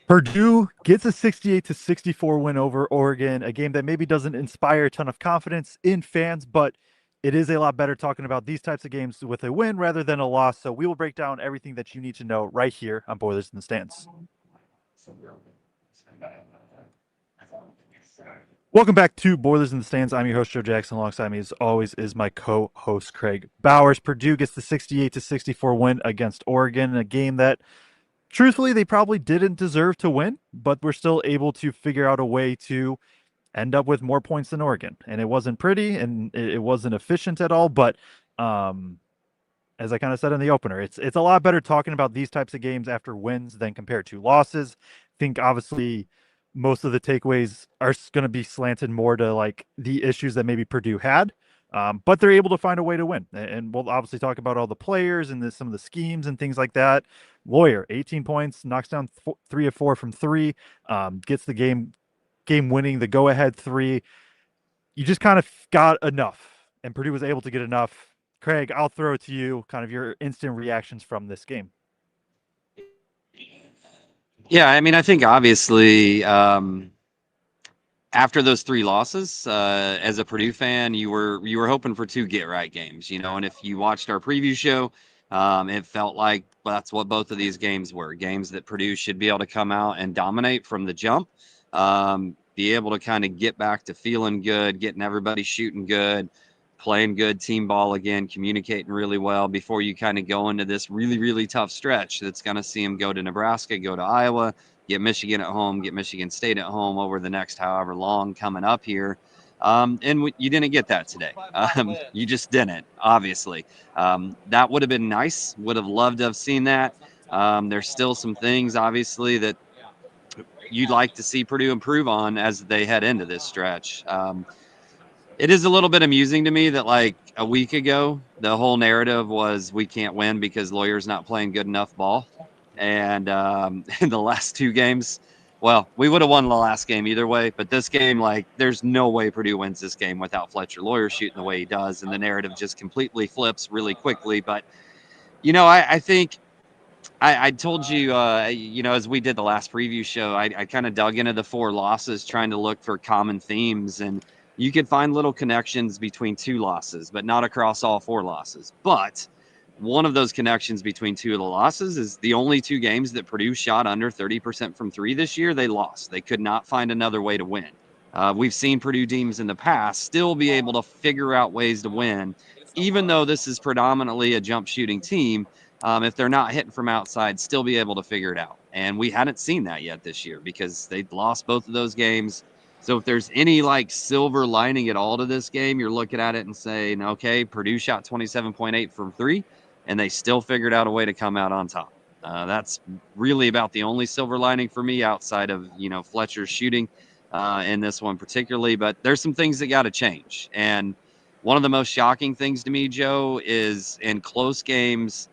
Purdue gets a 68-64 win over Oregon, a game that maybe doesn't inspire a ton of confidence in fans, but it is a lot better talking about these types of games with a win rather than a loss. So we will break down everything that you need to know right here on Boilers in the Stands. Welcome back to Boilers in the Stands. I'm your host, Joe Jackson. Alongside me, as always, is my co-host, Kraig Bowers. Purdue gets the 68-64 win against Oregon in a game that truthfully, they probably didn't deserve to win, but we're still able to figure out a way to end up with more points than Oregon. And it wasn't pretty and it wasn't efficient at all. But as I kind of said in the opener, it's a lot better talking about these types of games after wins than compared to losses. I think obviously most of the takeaways are going to be slanted more to like the issues that maybe Purdue had. But they're able to find a way to win. And we'll obviously talk about all the players and some of the schemes and things like that. Lawyer, 18 points, knocks down 3 of 4 from 3, gets the game winning, the go ahead 3. You just kind of got enough, and Purdue was able to get enough. Kraig, I'll throw it to you, kind of your instant reactions from this game. Yeah, I mean, I think obviously after those three losses, as a Purdue fan, you were hoping for two get right games, And if you watched our preview show, it felt like that's what both of these games were. Games that Purdue should be able to come out and dominate from the jump, be able to kind of get back to feeling good, getting everybody shooting good, playing good team ball again, communicating really well before you kind of go into this really, really tough stretch that's going to see them go to Nebraska, go to Iowa, get Michigan at home, get Michigan State at home over the next however long coming up here. And you didn't get that today. You just didn't, obviously. That would have been nice. Would have loved to have seen that. There's still some things, obviously, that you'd like to see Purdue improve on as they head into this stretch. It is a little bit amusing to me that like a week ago, the whole narrative was we can't win because Lawyer's not playing good enough ball. And in the last two games, well, we would have won the last game either way. But this game, like, there's no way Purdue wins this game without Fletcher Lawyer shooting the way he does. And the narrative just completely flips really quickly. But, I think I told you, as we did the last preview show, I kind of dug into the four losses trying to look for common themes. And you could find little connections between two losses, but not across all four losses. But one of those connections between two of the losses is the only two games that Purdue shot under 30% from three this year, they lost. They could not find another way to win. We've seen Purdue teams in the past still be able to figure out ways to win, even though this is predominantly a jump shooting team. If they're not hitting from outside, still be able to figure it out. And we hadn't seen that yet this year because they lost both of those games. So if there's any like silver lining at all to this game, you're looking at it and saying, okay, Purdue shot 27.8 from three, and they still figured out a way to come out on top. That's really about the only silver lining for me outside of, Fletcher's shooting in this one particularly. But there's some things that got to change. And one of the most shocking things to me, Joe, is in close games,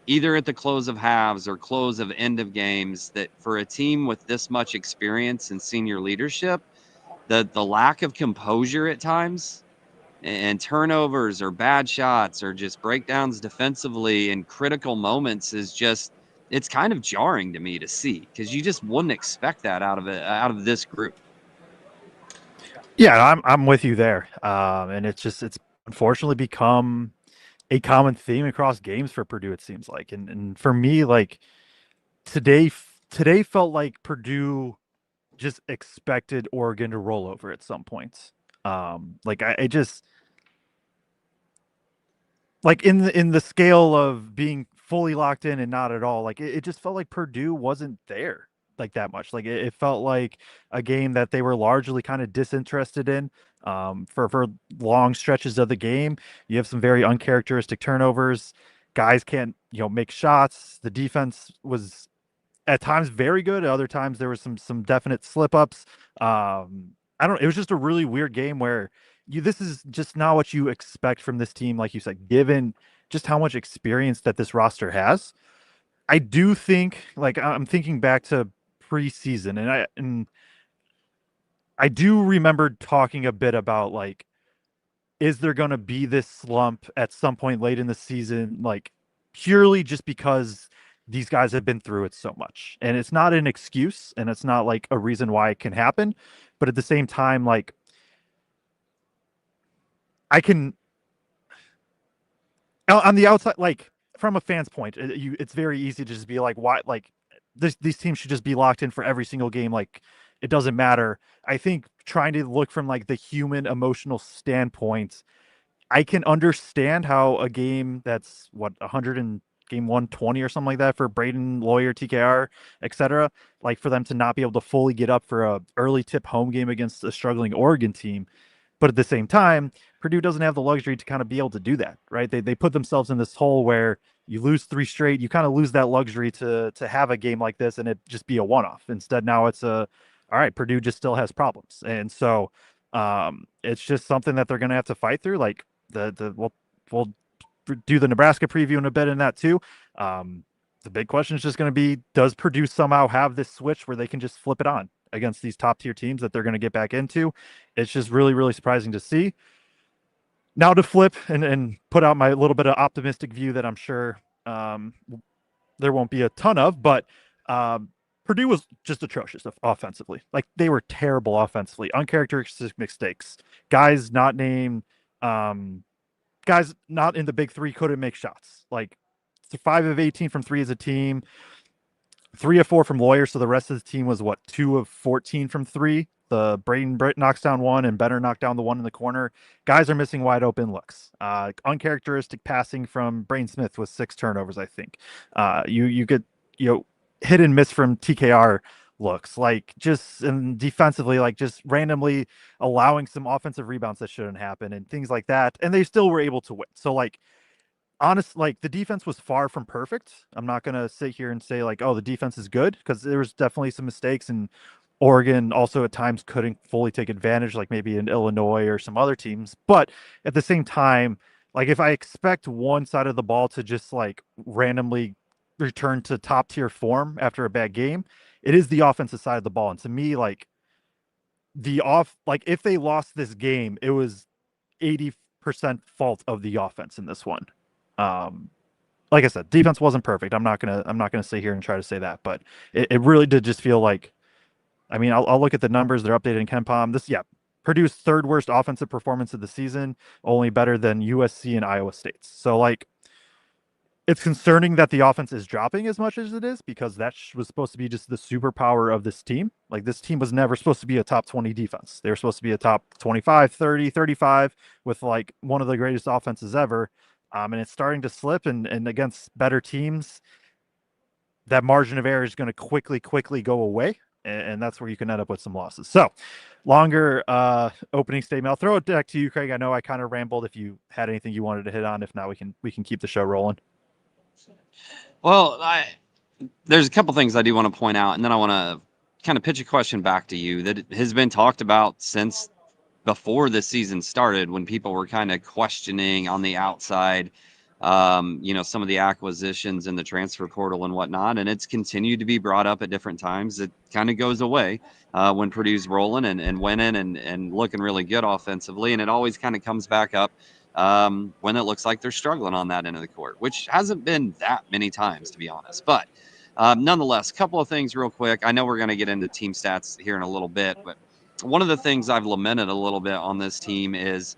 either at the close of halves or close of end of games, that for a team with this much experience and senior leadership, the lack of composure at times and turnovers or bad shots or just breakdowns defensively in critical moments is just, it's kind of jarring to me to see because you just wouldn't expect that out of this group. Yeah, I'm with you there. And it's unfortunately become a common theme across games for Purdue, it seems like. And for me, like today felt like Purdue just expected Oregon to roll over at some points. Like I just like in the scale of being fully locked in and not at all, like it just felt like Purdue wasn't there like that much. Like it felt like a game that they were largely kind of disinterested in for long stretches of the game. You have some very uncharacteristic turnovers. Guys can't, make shots. The defense was at times very good. At other times there was some definite slip ups. I don't. It was just a really weird game where this is just not what you expect from this team. Like you said, given just how much experience that this roster has, I do think like I'm thinking back to preseason, and I do remember talking a bit about like, is there going to be this slump at some point late in the season, like purely just because these guys have been through it so much. And it's not an excuse and it's not like a reason why it can happen. But at the same time, like I can on the outside, like from a fan's point, it's very easy to just be like, why, like these teams should just be locked in for every single game. Like it doesn't matter. I think trying to look from like the human emotional standpoint, I can understand how a game that's what 100 and game 120 or something like that for Braden Lawyer, TKR, etc. Like for them to not be able to fully get up for a early tip home game against a struggling Oregon team. But at the same time, Purdue doesn't have the luxury to kind of be able to do that, right? They put themselves in this hole where you lose three straight, you kind of lose that luxury to have a game like this and it just be a one off. Instead, now it's a all right, Purdue just still has problems, and so it's just something that they're going to have to fight through. Like we'll do the Nebraska preview in a bit in that too. The big question is just going to be: does Purdue somehow have this switch where they can just flip it on against these top tier teams that they're going to get back into? It's just really, really surprising to see. Now to flip and put out my little bit of optimistic view that I'm sure there won't be a ton of, but Purdue was just atrocious offensively. Like they were terrible offensively, uncharacteristic mistakes, guys not named, guys not in the big three couldn't make shots. Like 5 of 18 from three as a team, 3 of 4 from Lawyer. So the rest of the team was what 2 of 14 from three. The Braden Britt knocks down one and Benner knocked down the one in the corner. Guys are missing wide open looks. Uncharacteristic passing from Braden Smith with 6 turnovers, I think. You get hit and miss from TKR looks like just and defensively like just randomly allowing some offensive rebounds that shouldn't happen and things like that. And they still were able to win. So like honest, like the defense was far from perfect. I'm not gonna sit here and say like, oh, the defense is good because there was definitely some mistakes, and Oregon also at times couldn't fully take advantage, like maybe in Illinois or some other teams. But at the same time, like if I expect one side of the ball to just like randomly return to top tier form after a bad game, it is the offensive side of the ball. And to me, like if they lost this game, it was 80% fault of the offense in this one. Um, like I said, defense wasn't perfect. I'm not gonna sit here and try to say that, but it really did just feel like. I mean, I'll look at the numbers. They're updated in KenPom. Purdue's third worst offensive performance of the season, only better than USC and Iowa State's. So like, it's concerning that the offense is dropping as much as it is because that was supposed to be just the superpower of this team. Like this team was never supposed to be a top 20 defense. They were supposed to be a top 25, 30, 35 with like one of the greatest offenses ever. And it's starting to slip and against better teams, that margin of error is going to quickly go away. And that's where you can end up with some losses. So longer opening statement. I'll throw it back to you, Kraig. I know I kind of rambled. If you had anything you wanted to hit on, if not, we can keep the show rolling. Well, there's a couple things I do want to point out, and then I want to kind of pitch a question back to you that has been talked about since before the season started, when people were kind of questioning on the outside, some of the acquisitions in the transfer portal and whatnot, and it's continued to be brought up at different times. It kind of goes away when Purdue's rolling and winning and looking really good offensively, and it always kind of comes back up when it looks like they're struggling on that end of the court, which hasn't been that many times, to be honest. But nonetheless, a couple of things real quick. I know we're going to get into team stats here in a little bit, but one of the things I've lamented a little bit on this team is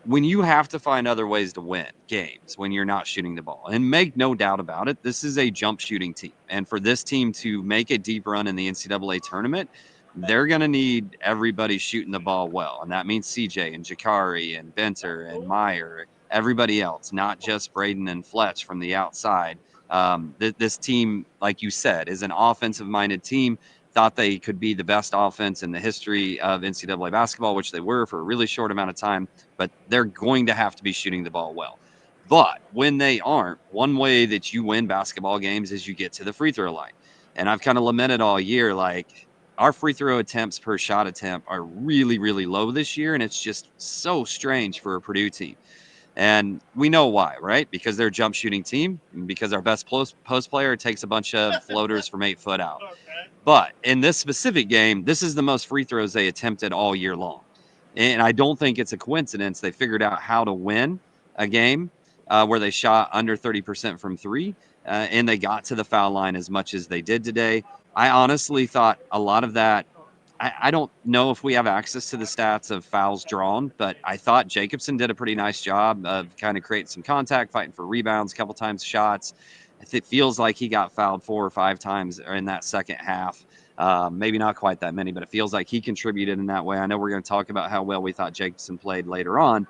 when you have to find other ways to win games when you're not shooting the ball. And make no doubt about it, this is a jump shooting team. And for this team to make a deep run in the NCAA tournament, they're going to need everybody shooting the ball well. And that means CJ and Jakari and Benter and Meyer, everybody else, not just Braden and Fletch from the outside. This team, like you said, is an offensive-minded team. Thought they could be the best offense in the history of NCAA basketball, which they were for a really short amount of time, but they're going to have to be shooting the ball well. But when they aren't, one way that you win basketball games is you get to the free throw line. And I've kind of lamented all year, like our free throw attempts per shot attempt are really, really low this year. And it's just so strange for a Purdue team. And we know why, right? Because they're a jump shooting team, and because our best post player takes a bunch of floaters from 8 foot out. But in this specific game, this is the most free throws they attempted all year long. And I don't think it's a coincidence. They figured out how to win a game where they shot under 30% from three. and they got to the foul line as much as they did today. I honestly thought a lot of that. I don't know if we have access to the stats of fouls drawn, but I thought Jacobsen did a pretty nice job of kind of creating some contact, fighting for rebounds, a couple times shots. It feels like he got fouled 4 or 5 times in that second half. Maybe not quite that many, but it feels like he contributed in that way. I know we're going to talk about how well we thought Jacobsen played later on.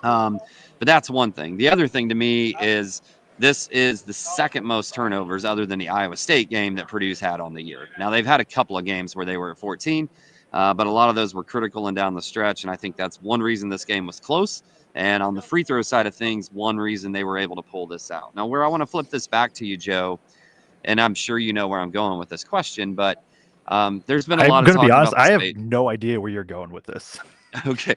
Um, but that's one thing. The other thing to me is this is the second most turnovers, other than the Iowa State game, that Purdue's had on the year. Now, they've had a couple of games where they were at 14, but a lot of those were critical and down the stretch. And I think that's one reason this game was close. And on the free throw side of things, one reason they were able to pull this out. Now, where I want to flip this back to you, Joe, and I'm sure you know where I'm going with this question, but there's been a I'm lot of going to be talk honest. about the I have space. no idea where you're going with this. Okay.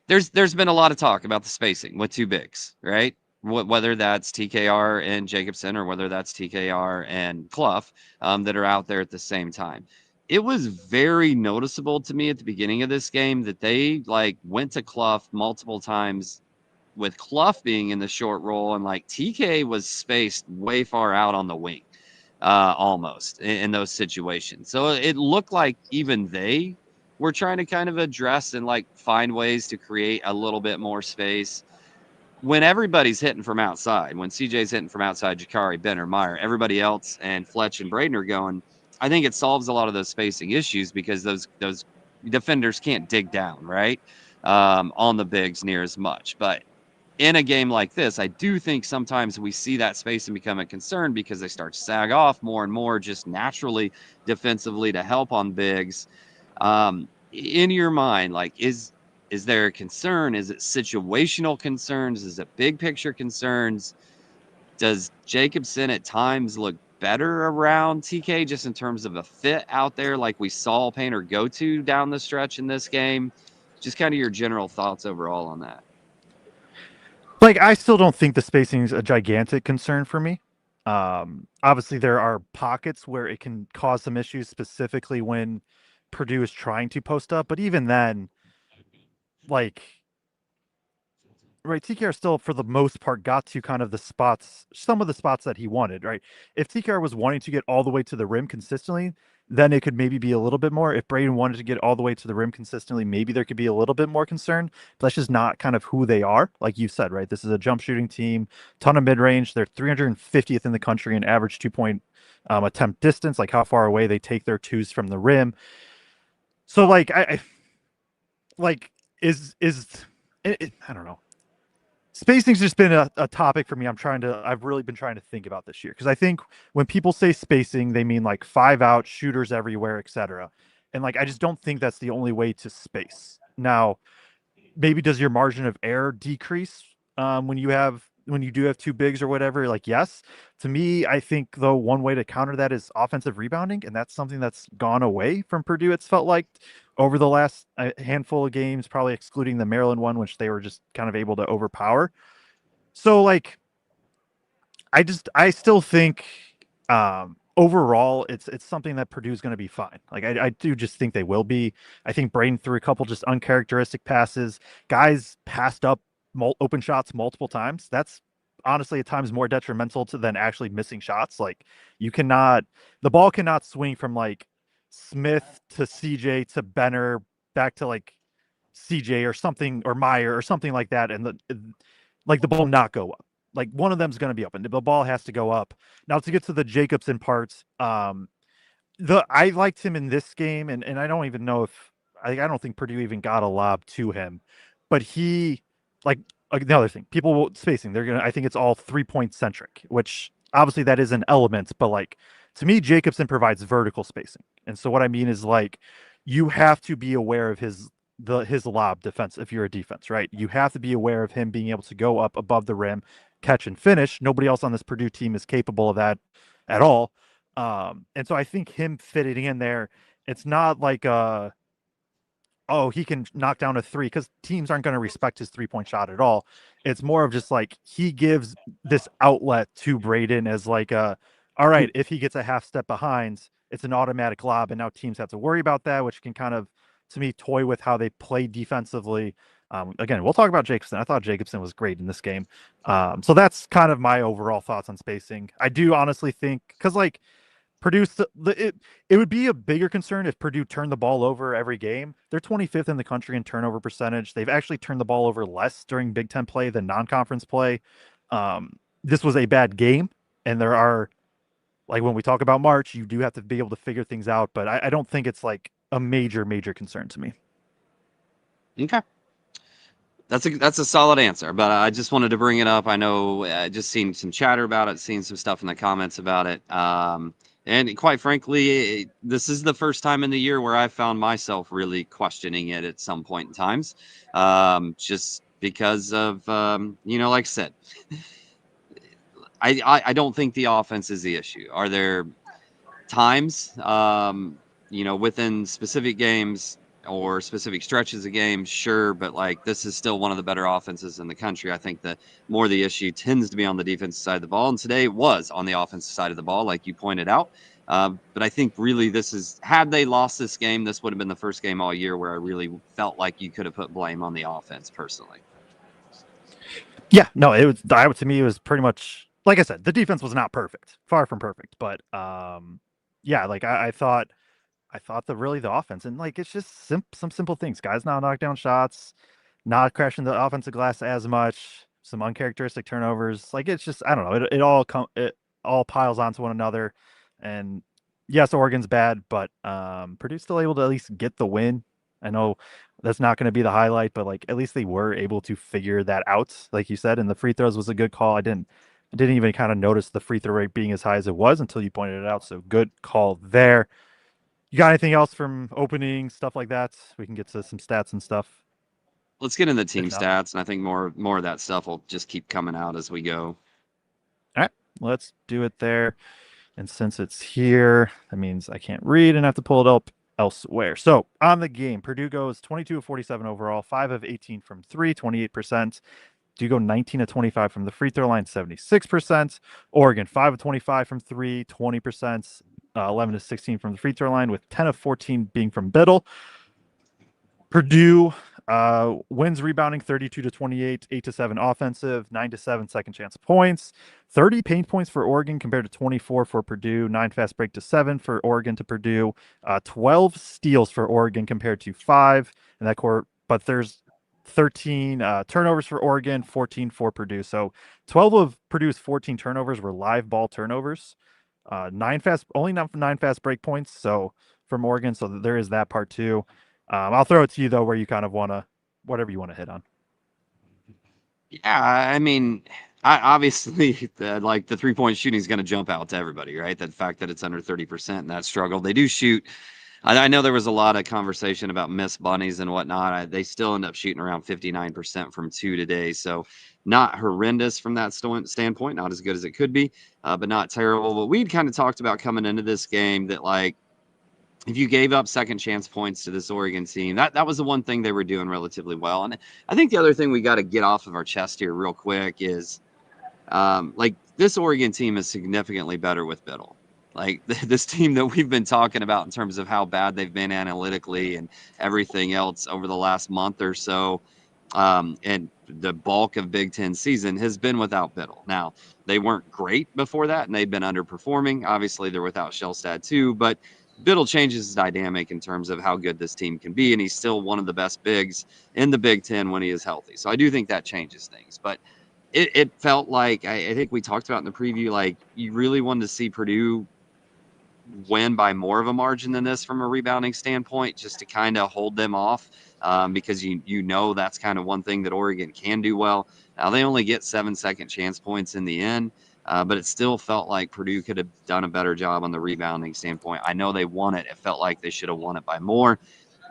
There's been a lot of talk about the spacing with two bigs, right? Whether that's TKR and Jacobsen or whether that's TKR and Cluff that are out there at the same time. It was very noticeable to me at the beginning of this game that they like went to Cluff multiple times with Cluff being in the short roll and like TK was spaced way far out on the wing almost in those situations. So it looked like even they were trying to kind of address and like find ways to create a little bit more space. When everybody's hitting from outside, when CJ's hitting from outside, Jakari, Benner, Meyer, everybody else, and Fletch and Braden are going, I think it solves a lot of those spacing issues because those defenders can't dig down, right? On the bigs near as much. But in a game like this, I do think sometimes we see that spacing become a concern because they start to sag off more and more just naturally defensively to help on bigs. In your mind, like is there a concern? Is it situational concerns? Is it big picture concerns? Does Jacobsen at times look better around TK just in terms of a fit out there like we saw Painter go to down the stretch in this game? Just kind of your general thoughts overall on that. Like, I still don't think the spacing is a gigantic concern for me. Obviously, there are pockets where it can cause some issues, specifically when Purdue is trying to post up. But even then, like, right, TKR still, for the most part, got to kind of the spots, some of the spots that he wanted, right? If TKR was wanting to get all the way to the rim consistently, then it could maybe be a little bit more. If Braden wanted to get all the way to the rim consistently, maybe there could be a little bit more concern. But that's just not kind of who they are. Like you said, right? This is a jump shooting team, ton of mid range. They're 350th in the country in average 2 point attempt distance, like how far away they take their twos from the rim. So, like, I like, I don't know, spacing's just been a topic for me. I've really been trying to think about this year because I think when people say spacing, they mean like 5 out, shooters everywhere, etc. And like I just don't think that's the only way to space. Now, maybe does your margin of error decrease when you do have two bigs or whatever? Like, yes. To me, I think though one way to counter that is offensive rebounding, and that's something that's gone away from Purdue. It's felt like over the last handful of games, probably excluding the Maryland one, which they were just kind of able to overpower. So like I still think overall it's something that Purdue's going to be fine. Like I do just think they will be. I think Braden threw a couple just uncharacteristic passes. Guys passed up open shots multiple times. That's honestly at times more detrimental to than actually missing shots. Like the ball cannot swing from like Smith to CJ to Benner back to like CJ or something, or Meyer or something like that, and the ball not go up. Like one of them's going to be up, and the ball has to go up. Now to get to the Jacobsen parts, the I liked him in this game, and I don't even know if I don't think Purdue even got a lob to him, but he like another thing. People spacing, they're gonna. I think it's all 3 point centric, which obviously that is an element, but like to me, Jacobsen provides vertical spacing, and so what I mean is like you have to be aware of his lob defense if you're a defense, right? You have to be aware of him being able to go up above the rim, catch and finish. Nobody else on this Purdue team is capable of that at all. And so I think him fitting in there, it's not like oh, he can knock down a three, because teams aren't going to respect his 3 point shot at all. It's more of just like he gives this outlet to Braden as like all right, if he gets a half step behind, it's an automatic lob, and now teams have to worry about that, which can kind of to me toy with how they play defensively. Again, we'll talk about Jacobsen. I thought Jacobsen was great in this game. So that's kind of my overall thoughts on spacing. I do honestly think because like Purdue, it would be a bigger concern if Purdue turned the ball over every game. They're 25th in the country in turnover percentage. They've actually turned the ball over less during Big Ten play than non-conference play. This was a bad game, and there are like when we talk about March, you do have to be able to figure things out. But I don't think it's like a major concern to me. Okay. That's a solid answer, but I just wanted to bring it up. I know just seen some chatter about it, seen some stuff in the comments about it, and quite frankly, this is the first time in the year where I found myself really questioning it at some point in times, just because of like I said, I don't think the offense is the issue. Are there times, within specific games or specific stretches of games, sure, but like this is still one of the better offenses in the country. I think that more the issue tends to be on the defensive side of the ball, and today it was on the offensive side of the ball, like you pointed out. But I think really this is, had they lost this game, this would have been the first game all year where I really felt like you could have put blame on the offense personally. Yeah, no, it was. To me, it was pretty much like I said. The defense was not perfect, far from perfect, but yeah, like I thought the offense and like it's just some simple things. Guys not knock down shots, not crashing the offensive glass as much, some uncharacteristic turnovers. Like it's just I don't know. It all piles onto one another, and yes, Oregon's bad, but Purdue's still able to at least get the win. I know that's not going to be the highlight, but like at least they were able to figure that out, like you said. And the free throws was a good call. I didn't even kind of notice the free throw rate being as high as it was until you pointed it out. So good call there. You got anything else from opening stuff like that? We can get to some stats and stuff. Let's get into If team not, stats, and I think more of that stuff will just keep coming out as we go. all right, let's do it there. And since it's here, that means I can't read and have to pull it up elsewhere. So on the game, Purdue goes 22 of 47 overall, 5 of 18 from three, 28%. Do you go 19 of 25 from the free throw line, 76%. Oregon, 5 of 25 from three, 20%. 11 to 16 from the free throw line, with 10 of 14 being from Biddle. Purdue wins rebounding 32 to 28, 8 to 7 offensive, 9 to 7 second chance points, 30 paint points for Oregon compared to 24 for Purdue, 9 fast break to 7 for Oregon to Purdue, 12 steals for Oregon compared to 5 in that court, but there's 13 turnovers for Oregon, 14 for Purdue. So 12 of Purdue's 14 turnovers were live ball turnovers. Only nine fast break points. So from Oregon, so there is that part too. I'll throw it to you though, where you kind of want to, whatever you want to hit on. Yeah, I mean, obviously, like the 3-point shooting is going to jump out to everybody, right? The fact that it's under 30% and that struggle. They do shoot. I know there was a lot of conversation about missed bunnies and whatnot. They still end up shooting around 59% from two today. So not horrendous from that standpoint, not as good as it could be, but not terrible. But we'd kind of talked about coming into this game that like, if you gave up second chance points to this Oregon team, that was the one thing they were doing relatively well. And I think the other thing we got to get off of our chest here real quick is like this Oregon team is significantly better with Biddle. Like this team that we've been talking about in terms of how bad they've been analytically and everything else over the last month or so, and the bulk of Big Ten season has been without Biddle. Now, they weren't great before that, and they've been underperforming. Obviously, they're without Shellstad too, but Biddle changes his dynamic in terms of how good this team can be, and he's still one of the best bigs in the Big Ten when he is healthy. So I do think that changes things. But it felt like, I think we talked about in the preview, like you really wanted to see Purdue win by more of a margin than this from a rebounding standpoint, just to kind of hold them off, because you know that's kind of one thing that Oregon can do well. Now they only get 7 second chance points in the end, but it still felt like Purdue could have done a better job on the rebounding standpoint. I know they won it. It felt like they should have won it by more.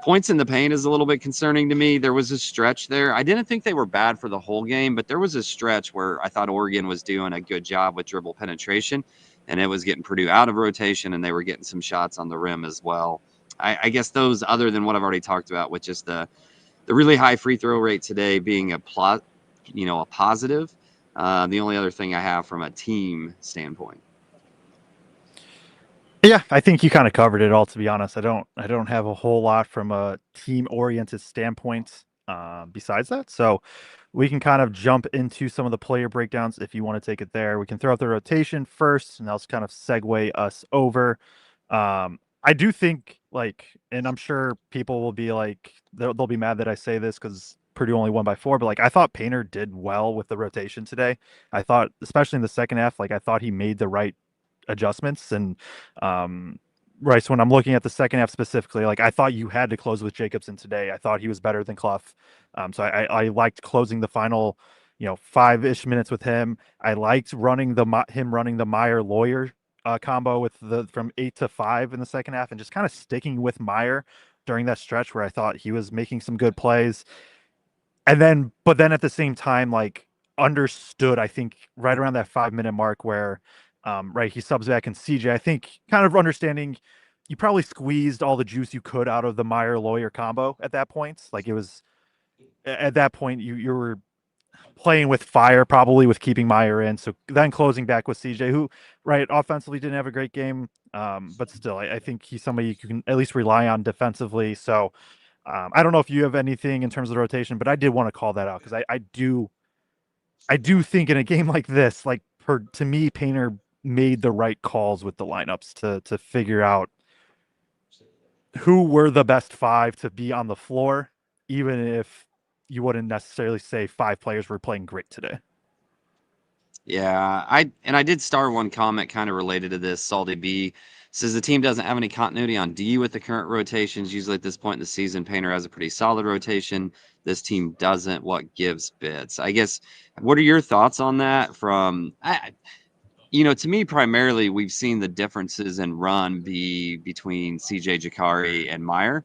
Points in the paint is a little bit concerning to me. There was a stretch there. I didn't think they were bad for the whole game, but there was a stretch where I thought Oregon was doing a good job with dribble penetration, and it was getting Purdue out of rotation, and they were getting some shots on the rim as well. I guess those, other than what I've already talked about, which is the really high free throw rate today being a plot, a positive. The only other thing I have from a team standpoint. Yeah, I think you kind of covered it all. To be honest, I don't have a whole lot from a team oriented standpoint. besides that. So we can kind of jump into some of the player breakdowns if you want to take it there. We can throw out the rotation first, and that'll kind of segue us over. I do think like, and I'm sure people will be like, they'll be mad that I say this because Purdue only won by 4, but like I thought Painter did well with the rotation today. I thought, especially in the second half, like I thought he made the right adjustments and right. So when I'm looking at the second half specifically, like I thought you had to close with Jacobsen today. I thought he was better than Cluff. So I liked closing the final, 5-ish minutes with him. I liked him running the Meyer Lawyer combo with the from 8 to 5 in the second half, and just kind of sticking with Meyer during that stretch where I thought he was making some good plays. But then at the same time, like understood, I think right around that 5 minute mark where, right, he subs back and CJ, I think kind of understanding you probably squeezed all the juice you could out of the Meyer Lawyer combo at that point. Like it was at that point, you were playing with fire, probably with keeping Meyer in. So then closing back with CJ, who, right, offensively didn't have a great game, but still, I think he's somebody you can at least rely on defensively. So I don't know if you have anything in terms of the rotation, but I did want to call that out because I do think in a game like this, like to me, Painter made the right calls with the lineups to figure out who were the best five to be on the floor, even if you wouldn't necessarily say 5 players were playing great today. Yeah, I did star one comment kind of related to this. Salty B says the team doesn't have any continuity on D with the current rotations. Usually at this point in the season, Painter has a pretty solid rotation. This team doesn't. What gives bits? I guess. What are your thoughts on that? To me, primarily, we've seen the differences in run be between CJ Jakari and Meyer.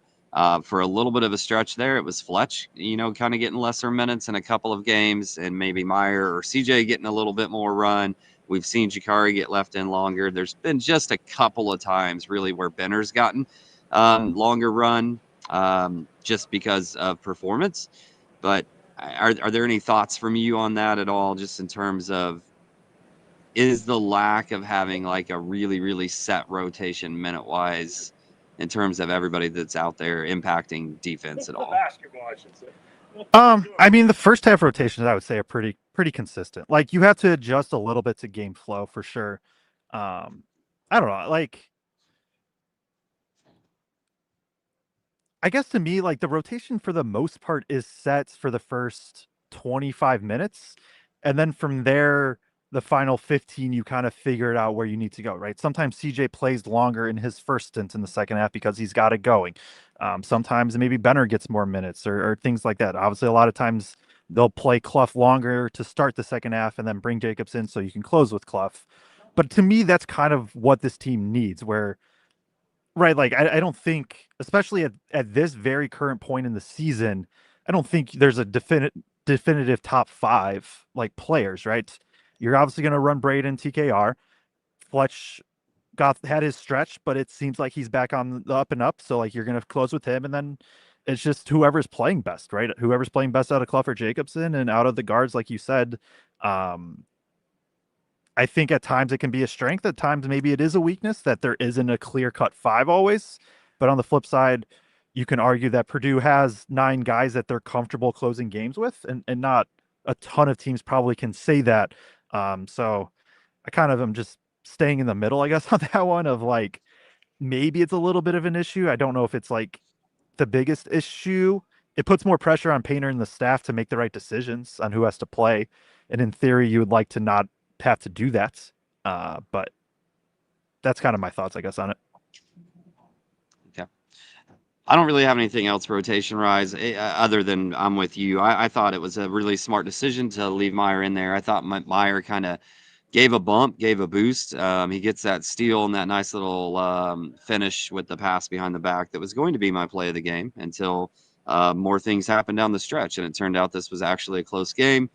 For a little bit of a stretch there, it was Fletch, kind of getting lesser minutes in a couple of games, and maybe Meyer or CJ getting a little bit more run. We've seen Jakari get left in longer. There's been just a couple of times, really, where Benner's gotten longer run just because of performance. But are there any thoughts from you on that at all, just in terms of is the lack of having like a really, really set rotation minute wise in terms of everybody that's out there impacting defense at all? Basketball, I should say. I mean, the first half rotations I would say are pretty consistent. Like you have to adjust a little bit to game flow for sure. I don't know, like I guess to me, like the rotation for the most part is set for the first 25 minutes. And then from there, the final 15, you kind of figure it out where you need to go, right? Sometimes CJ plays longer in his first stint in the second half because he's got it going. Sometimes maybe Benner gets more minutes or things like that. Obviously, a lot of times they'll play Cluff longer to start the second half and then bring Jacobsen so you can close with Cluff. But to me, that's kind of what this team needs, where right, like I don't think, especially at this very current point in the season, I don't think there's a definitive top 5 like players, right? You're obviously going to run Braden TKR. Fletch had his stretch, but it seems like he's back on the up and up. So like you're going to close with him, and then it's just whoever's playing best, right? Whoever's playing best out of Cluff or Jacobsen and out of the guards, like you said. I think at times it can be a strength. At times, maybe it is a weakness that there isn't a clear cut 5 always. But on the flip side, you can argue that Purdue has 9 guys that they're comfortable closing games with, and not a ton of teams probably can say that. So I kind of am just staying in the middle, I guess, on that one of like maybe it's a little bit of an issue. I don't know if it's like the biggest issue. It puts more pressure on Painter and the staff to make the right decisions on who has to play. And in theory, you would like to not have to do that. But that's kind of my thoughts, I guess, on it. Okay. I don't really have anything else rotation rise other than I'm with you. I thought it was a really smart decision to leave Meyer in there. I thought Meyer kind of gave a bump, gave a boost. He gets that steal and that nice little finish with the pass behind the back that was going to be my play of the game until more things happened down the stretch. And it turned out this was actually a close game.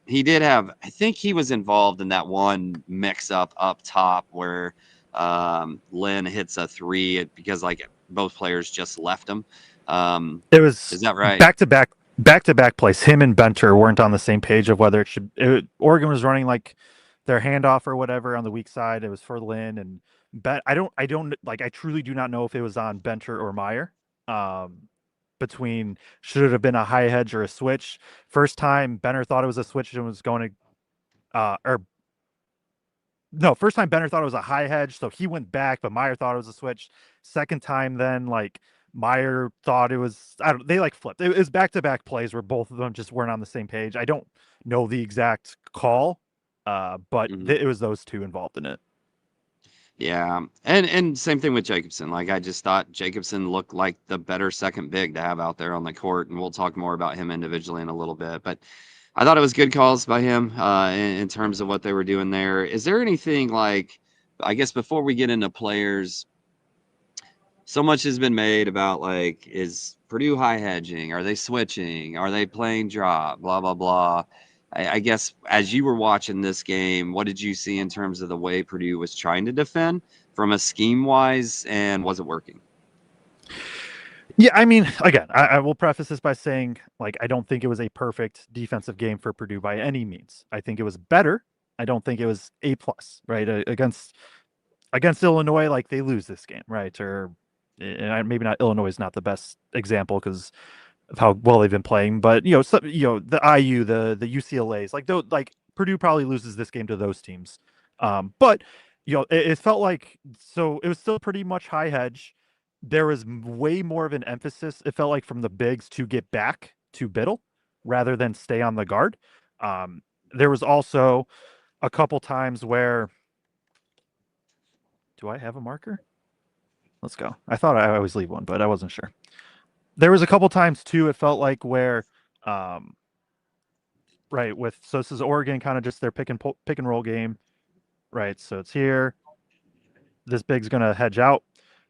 He did have, I think he was involved in that one mix up top where Lynn hits a 3 because like both players just left him. It was Is that right? back to back plays. Him and Benter weren't on the same page of whether Oregon was running like their handoff or whatever on the weak side. It was for Lynn and I don't like, I truly do not know if it was on Benter or Meyer. between should it have been a high hedge or a switch. First time Benner thought it was a switch and was going to or no, first time Benner thought it was a high hedge, so he went back, but Meyer thought it was a switch. Second time, then like Meyer thought it was. I don't. They like flipped. It was back to back plays where both of them just weren't on the same page. I don't know the exact call, but Mhm. it was those two involved in it. Yeah, and same thing with Jacobsen. Like I just thought Jacobsen looked like the better second big to have out there on the court, and we'll talk more about him individually in a little bit. But I thought it was good calls by him in terms of what they were doing there. Is there anything like, I guess before we get into players, so much has been made about like, is Purdue high hedging? Are they switching? Are they playing drop? Blah blah blah. I guess as you were watching this game, what did you see in terms of the way Purdue was trying to defend from a scheme wise, and was it working? Yeah, I mean, again, I will preface this by saying, like, I don't think it was a perfect defensive game for Purdue by any means. I think it was better. I don't think it was A plus, right? Against Illinois, like they lose this game, right? Or maybe not Illinois is not the best example because of how well they've been playing, but the IU, the UCLA's, like though, like Purdue probably loses this game to those teams. But it felt like so it was still pretty much high hedge. There was way more of an emphasis. It felt like from the bigs to get back to Biddle rather than stay on the guard. There was also a couple times where do I have a marker? Let's go. I thought I always leave one, but I wasn't sure. There was a couple times too. It felt like where, um, right with so this is Oregon, kind of just their pick and roll game, right? So it's here. This big's gonna hedge out,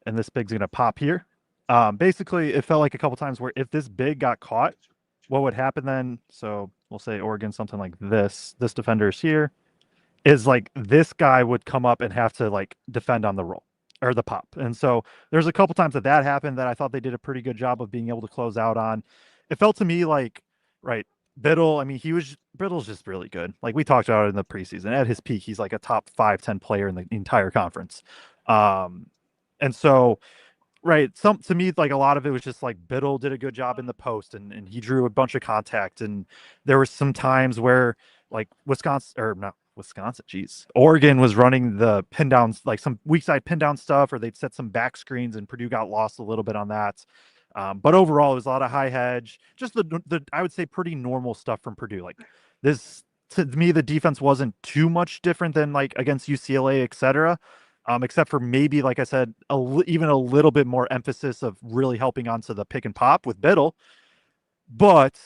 and this big's gonna pop here. Basically, it felt like a couple times where if this big got caught, what would happen then? So we'll say Oregon something like this. This defender is here. Is like this guy would come up and have to like defend on the roll or the pop. And so there's a couple times that happened that I thought they did a pretty good job of being able to close out on. It felt to me like right Biddle. I mean, Biddle's just really good. Like we talked about it in the preseason. At his peak, he's like a top 5, 10 player in the entire conference. Um, and so right, some to me like a lot of it was just like Biddle did a good job in the post and he drew a bunch of contact and there were some times where like Wisconsin or not Wisconsin, geez, Oregon was running the pin downs like some weak side pin down stuff or they'd set some back screens and Purdue got lost a little bit on that. But overall, it was a lot of high hedge, just the I would say pretty normal stuff from Purdue. Like this to me, the defense wasn't too much different than like against UCLA, etc. Except for maybe, like I said, even a little bit more emphasis of really helping onto the pick and pop with Biddle. But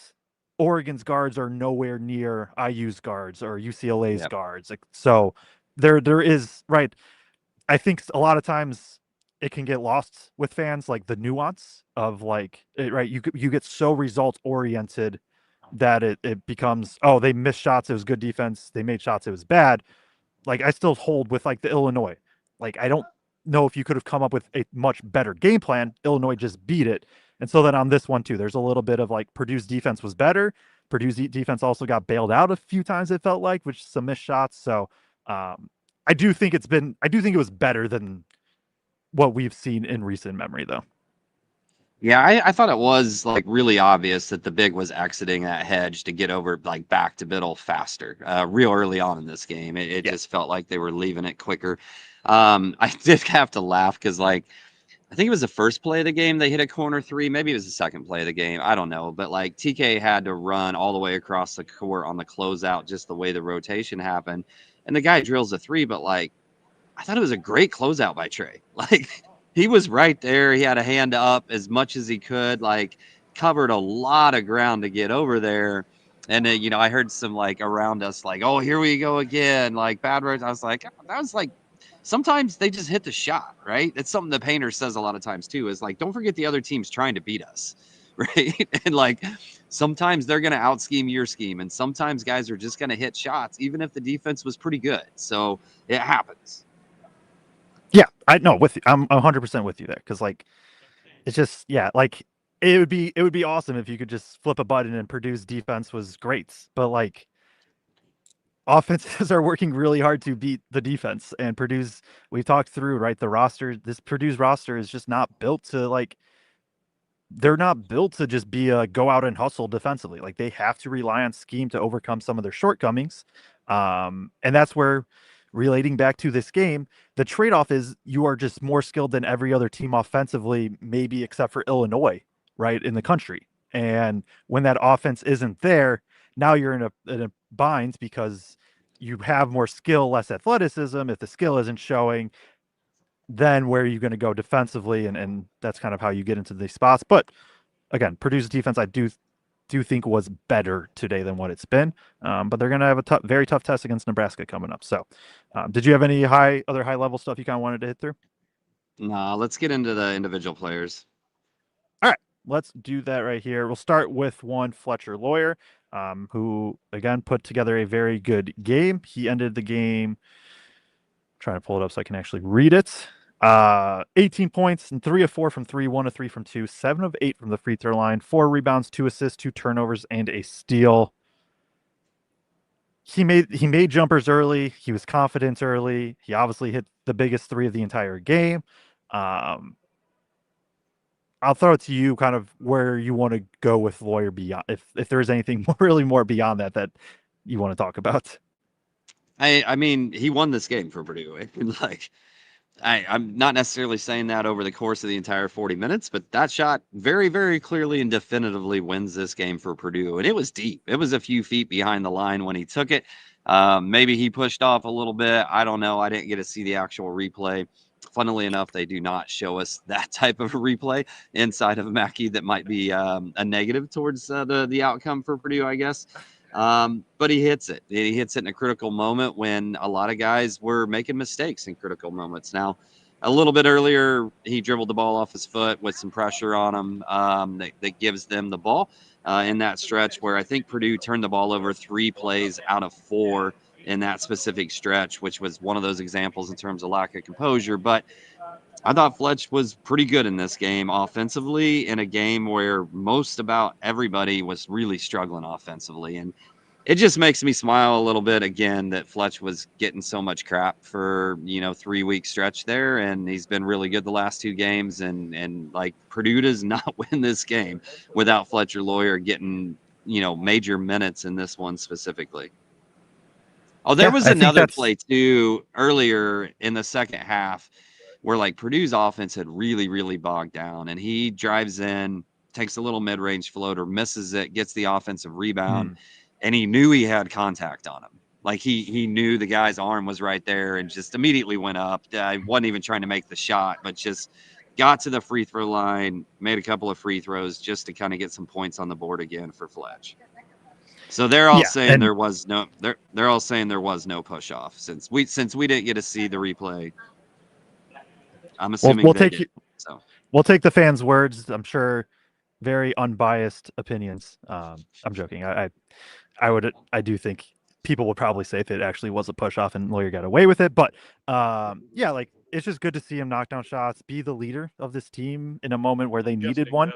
Oregon's guards are nowhere near IU's guards or UCLA's Yeah. guards. So there is right. I think a lot of times it can get lost with fans, like the nuance of like right. You get so result oriented that it becomes they missed shots. It was good defense. They made shots. It was bad. Like I still hold with like the Illinois. Like I don't know if you could have come up with a much better game plan. Illinois just beat it. And so then on this one too, there's a little bit of like Purdue's defense was better. Purdue's defense also got bailed out a few times, it felt like, which some missed shots. So I do think it was better than what we've seen in recent memory though. Yeah, I thought it was like really obvious that the big was exiting that hedge to get over like back to Biddle faster, real early on in this game. It Yeah. just felt like they were leaving it quicker. I did have to laugh because like I think it was the first play of the game they hit a corner three, maybe it was the second play of the game, I don't know. But like TK had to run all the way across the court on the closeout, just the way the rotation happened, and the guy drills a three, but like I thought it was a great closeout by Trey. Like he was right there. He had a hand up as much as he could, like covered a lot of ground to get over there. And then, I heard some like around us, like, oh, here we go again, like bad words. I was like, that was like, sometimes they just hit the shot, right? It's something the painter says a lot of times too, is like, don't forget the other team's trying to beat us, right? And like, sometimes they're going to out scheme your scheme. And sometimes guys are just going to hit shots, even if the defense was pretty good. So it happens. Yeah, I know with you. I'm 100% with you there because like it's just yeah, like it would be awesome if you could just flip a button and Purdue's defense was great, but like offenses are working really hard to beat the defense and Purdue's we talked through right the roster this Purdue's roster is just not built to like they're not built to just be a go out and hustle defensively. Like they have to rely on scheme to overcome some of their shortcomings. And that's where relating back to this game, the trade-off is you are just more skilled than every other team offensively, maybe except for Illinois, right, in the country. And when that offense isn't there, now you're in a bind because you have more skill, less athleticism. If the skill isn't showing, then where are you going to go defensively? And that's kind of how you get into these spots. But again, Purdue's defense, I do think was better today than what it's been. But they're going to have a very tough test against Nebraska coming up. So, did you have any other high level stuff you kind of wanted to hit through? Nah, let's get into the individual players. All right, let's do that right here. We'll start with one Fletcher Lawyer, who again put together a very good game. He ended the game. Trying to pull it up so I can actually read it. 18 points and 3 of 4 from 3, 1 of 3 from 2, 7 of 8 from the free throw line, 4 rebounds, 2 assists, 2 turnovers, and a steal. He made jumpers early. He was confident early. He obviously hit the biggest three of the entire game. Um, I'll throw it to you, kind of where you want to go with Lawyer beyond, if there is anything really more beyond that you want to talk about. I mean, he won this game for Purdue. Like, I'm not necessarily saying that over the course of the entire 40 minutes, but that shot very, very clearly and definitively wins this game for Purdue. And it was deep. It was a few feet behind the line when he took it. Maybe he pushed off a little bit. I don't know. I didn't get to see the actual replay. Funnily enough, they do not show us that type of a replay inside of Mackey that might be a negative towards the outcome for Purdue, I guess. But he hits it. He hits it in a critical moment when a lot of guys were making mistakes in critical moments. Now, a little bit earlier, he dribbled the ball off his foot with some pressure on him that gives them the ball in that stretch where I think Purdue turned the ball over 3 plays out of 4 in that specific stretch, which was one of those examples in terms of lack of composure. But I thought Fletch was pretty good in this game offensively in a game where most about everybody was really struggling offensively. And it just makes me smile a little bit again that Fletch was getting so much crap for, 3-week stretch there. And he's been really good the last 2 games. And like Purdue does not win this game without Fletcher Lawyer getting, major minutes in this one specifically. Oh, there Yeah, was I think another that's play too earlier in the second half where like Purdue's offense had really, really bogged down, and he drives in, takes a little mid-range floater, misses it, gets the offensive rebound, and he knew he had contact on him. Like he knew the guy's arm was right there, and just immediately went up. I wasn't even trying to make the shot, but just got to the free throw line, made a couple of free throws just to kind of get some points on the board again for Fletch. So they're all yeah, saying and there was no they're all saying there was no push off since we didn't get to see the replay. I'm we'll assuming we'll they take did. you So we'll take the fans' words. I'm sure very unbiased opinions. I'm joking. I do think people would probably say if it actually was a push off and Lawyer got away with it. But yeah, like it's just good to see him knock down shots, be the leader of this team in a moment where they needed one.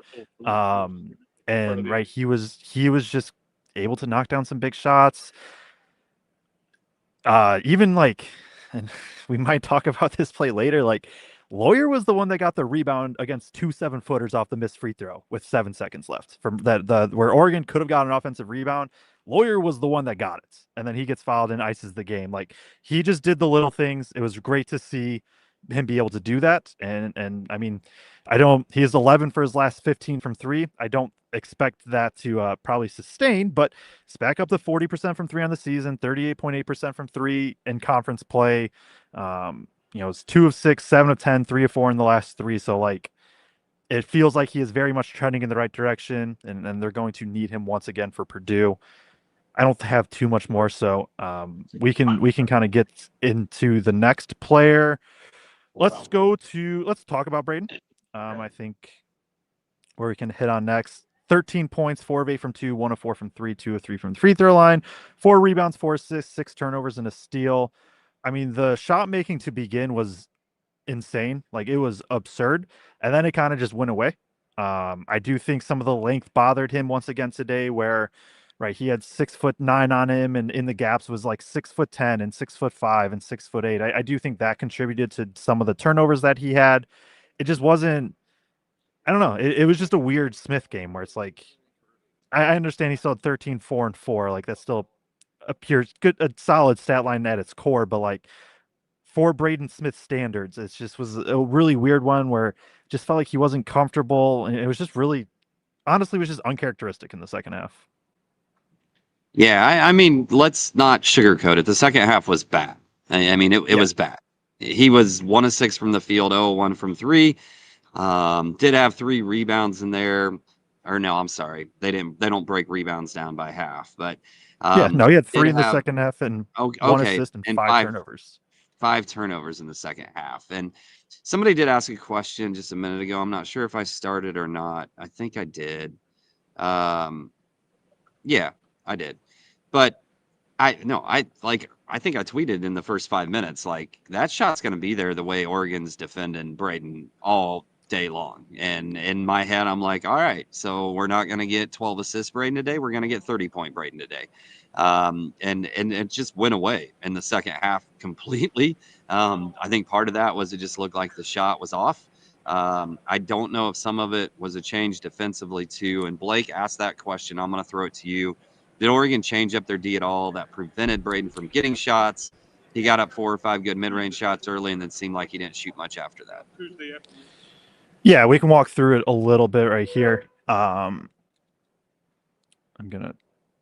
And right, he was just able to knock down some big shots. Even like, and we might talk about this play later. Like, Lawyer was the one that got the rebound against 2 7-footers off the missed free throw with 7 seconds left from that the where Oregon could have got an offensive rebound. Lawyer was the one that got it, and then he gets fouled and ices the game. Like he just did the little things. It was great to see him be able to do that. And I mean, I don't. He is 11 for his last 15 from 3. I don't expect that to probably sustain, but it's back up to 40% from 3 on the season, 38.8% from 3 in conference play. It's 2 of 6, 7 of 10, 3 of 4 in the last 3. So like it feels like he is very much trending in the right direction, and they're going to need him once again for Purdue. I don't have too much more, so we can kind of get into the next player. Let's talk about Braden. I think where we can hit on next. 13 points, 4 of 8 from 2, 1 of 4 from 3, 2 of 3 from the free throw line, 4 rebounds, 4 assists, 6 turnovers, and a steal. I mean, the shot making to begin was insane. Like it was absurd. And then it kind of just went away. I do think some of the length bothered him once again today, where right he had 6'9" on him, and in the gaps was like 6'10" and 6'5" and 6'8". I do think that contributed to some of the turnovers that he had. It just wasn't. I don't know. It was just a weird Smith game where it's like I understand he still had 13, 4, and 4. Like that's still a pure good a solid stat line at its core, but like for Braden Smith standards, it just was a really weird one where it just felt like he wasn't comfortable, and it was just really honestly was just uncharacteristic in the second half. Yeah, I mean, let's not sugarcoat it. The second half was bad. I mean, it Yeah. was bad. He was 1 of 6 from the field, 0 of 1 from three. Did have 3 rebounds in there. Or no, I'm sorry. They don't break rebounds down by half, but Yeah, no, he had did 3 in the have second half and one okay, assist and and 5 turnovers. five turnovers in the second half. And somebody did ask a question just a minute ago. I'm not sure if I started or not. I think I did. Um, yeah, I did. But I no, I think I tweeted in the first 5 minutes, like that shot's gonna be there the way Oregon's defending Braden all day long. And in my head, I'm like, all right, so we're not gonna get 12 assists Braden today, we're gonna get 30-point Braden today. And it just went away in the second half completely. I think part of that was it just looked like the shot was off. I don't know if some of it was a change defensively too. And Blake asked that question. I'm going to throw it to you. Did Oregon change up their D at all that prevented Braden from getting shots? He got up 4 or 5 good mid-range shots early, and then seemed like he didn't shoot much after that. Yeah, we can walk through it a little bit right here. I'm gonna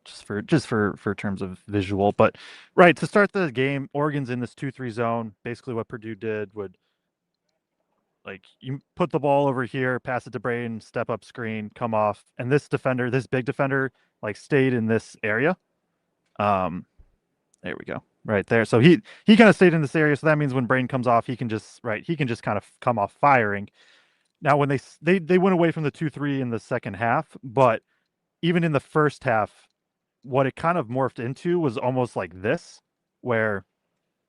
just for terms of visual, but right to start the game, Oregon's in this 2-3 zone. Basically, what Purdue did would like you put the ball over here, pass it to Braden, step up screen, come off, and this defender, this big defender, like stayed in this area. Um, there we go, right there. So he kind of stayed in this area. So that means when Braden comes off, he can just kind of come off firing. Now when they went away from the 2-3 in the second half, but even in the first half, what it kind of morphed into was almost like this, where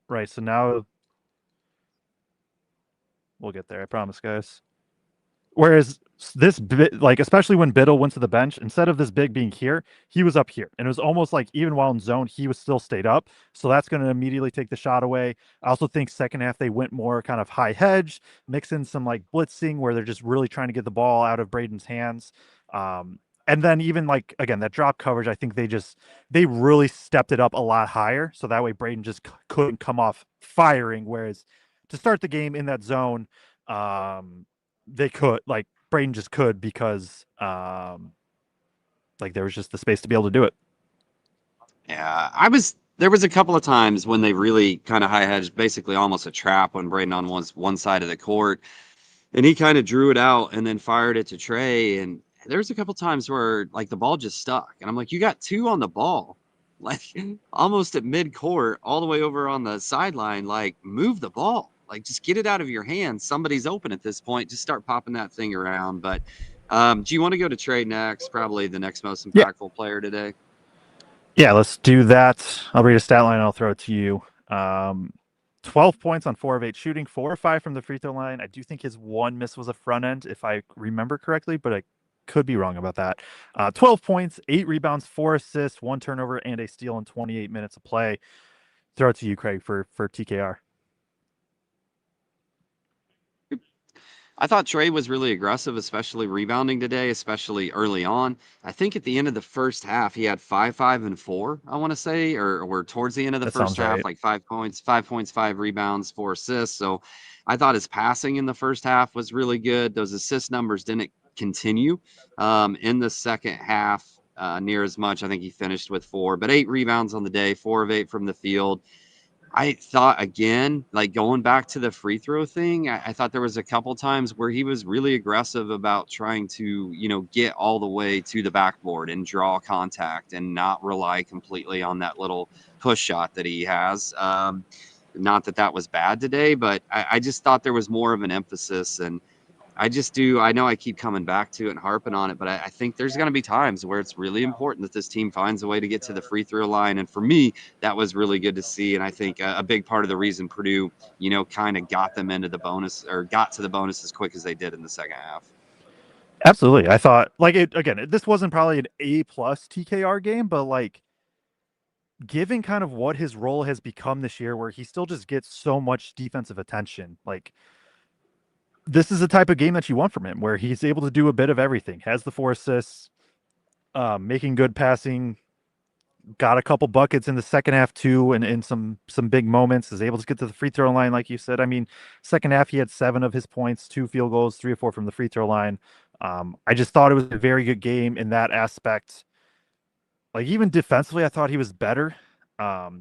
right. So now we'll get there. I promise, guys. Whereas this bit, like especially when Biddle went to the bench, instead of this big being here, he was up here, and it was almost like even while in zone, he was still stayed up. So that's going to immediately take the shot away. I also think second half they went more kind of high hedge, mix in some like blitzing where they're just really trying to get the ball out of Braden's hands. And then even like again that drop coverage, I think they really stepped it up a lot higher, so that way Braden just couldn't come off firing. Whereas to start the game in that zone, they could like Braden just could because like there was just the space to be able to do it. Yeah, there was a couple of times when they really kind of high hedged, basically almost a trap when Braden on one side of the court, and he kind of drew it out and then fired it to Trey. And there was a couple times where like the ball just stuck, and I'm like, you got two on the ball, like almost at mid court, all the way over on the sideline. Like, move the ball, like just get it out of your hands. Somebody's open at this point. Just start popping that thing around. But do you want to go to Trey next? Probably the next most Yeah. impactful player today. Yeah, let's do that. I'll read a stat line and I'll throw it to you. 12 points on 4 of 8 shooting, 4 or 5 from the free throw line. I do think his one miss was a front end, if I remember correctly, but I could be wrong about that. 12 points, 8 rebounds, 4 assists, 1 turnover, and a steal in 28 minutes of play. Throw it to you, Kraig, for TKR. I thought Trey was really aggressive, especially rebounding today, especially early on. I think at the end of the first half, he had 5, 5, and 4, I want to say, or towards the end of the That first sounds half, right. like 5 points, 5 points, 5 rebounds, 4 assists. So I thought his passing in the first half was really good. Those assist numbers didn't continue in the second half near as much. I think he finished with 4, but 8 rebounds on the day, 4 of 8 from the field. I thought again, like going back to the free throw thing, I thought there was a couple times where he was really aggressive about trying to, get all the way to the backboard and draw contact and not rely completely on that little push shot that he has. Not that that was bad today, but I just thought there was more of an emphasis. And I just do. I know I keep coming back to it and harping on it, but I think there's going to be times where it's really important that this team finds a way to get to the free throw line. And for me, that was really good to see. And I think a big part of the reason Purdue, kind of got them into the bonus or got to the bonus as quick as they did in the second half. Absolutely. I thought like it again, this wasn't probably an A plus TKR game, but like given kind of what his role has become this year, where he still just gets so much defensive attention, like this is the type of game that you want from him, where he's able to do a bit of everything. Has the 4 assists, making good passing, got a couple buckets in the second half too, and in some big moments. Is able to get to the free throw line, like you said. I mean, second half he had 7 of his points, 2 field goals, 3 or 4 from the free throw line. I just thought it was a very good game in that aspect. Like even defensively, I thought he was better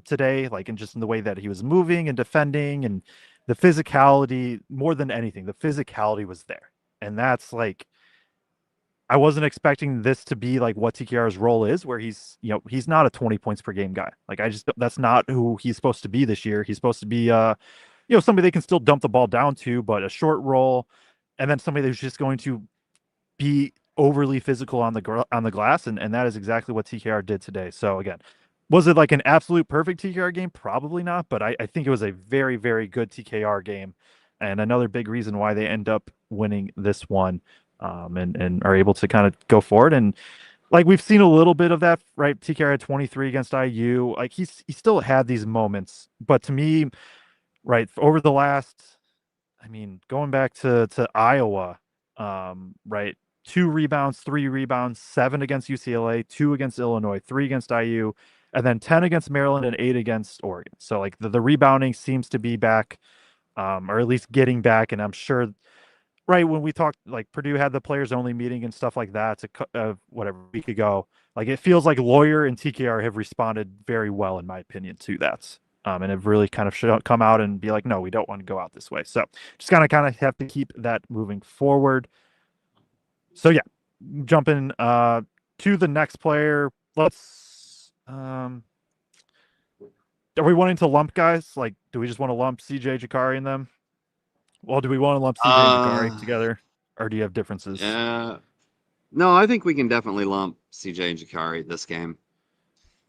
today, like in the way that he was moving and defending and the physicality more than anything. The physicality was there, and that's like I wasn't expecting this to be like what TKR's role is, where he's not a 20 points per game guy. Like that's not who he's supposed to be this year. He's supposed to be somebody they can still dump the ball down to, but a short roll, and then somebody that's just going to be overly physical on the glass, and that is exactly what TKR did today. So again, was it like an absolute perfect TKR game? Probably not, but I think it was a very, very good TKR game, and another big reason why they end up winning this one, and are able to kind of go forward. And like we've seen a little bit of that, right? TKR had 23 against IU. Like he still had these moments, but to me, right, over the last, I mean, going back to Iowa, right, 2 rebounds, 3 rebounds, 7 against UCLA, 2 against Illinois, 3 against IU, and then 10 against Maryland and 8 against Oregon. So like the rebounding seems to be back, or at least getting back. And I'm sure, right, when we talked, like Purdue had the players only meeting and stuff like that whatever week ago. Like it feels like Lawyer and TKR have responded very well, in my opinion, to that. And have really kind of come out and be like, no, we don't want to go out this way. So just kind of have to keep that moving forward. So yeah, jumping to the next player. Let's are we wanting to lump guys? Like, do we just want to lump CJ, Jakari in them? Well, do we want to lump CJ and Jakari Uh, together? Or do you have differences? yeah. No, I think we can definitely lump CJ and Jakari this game.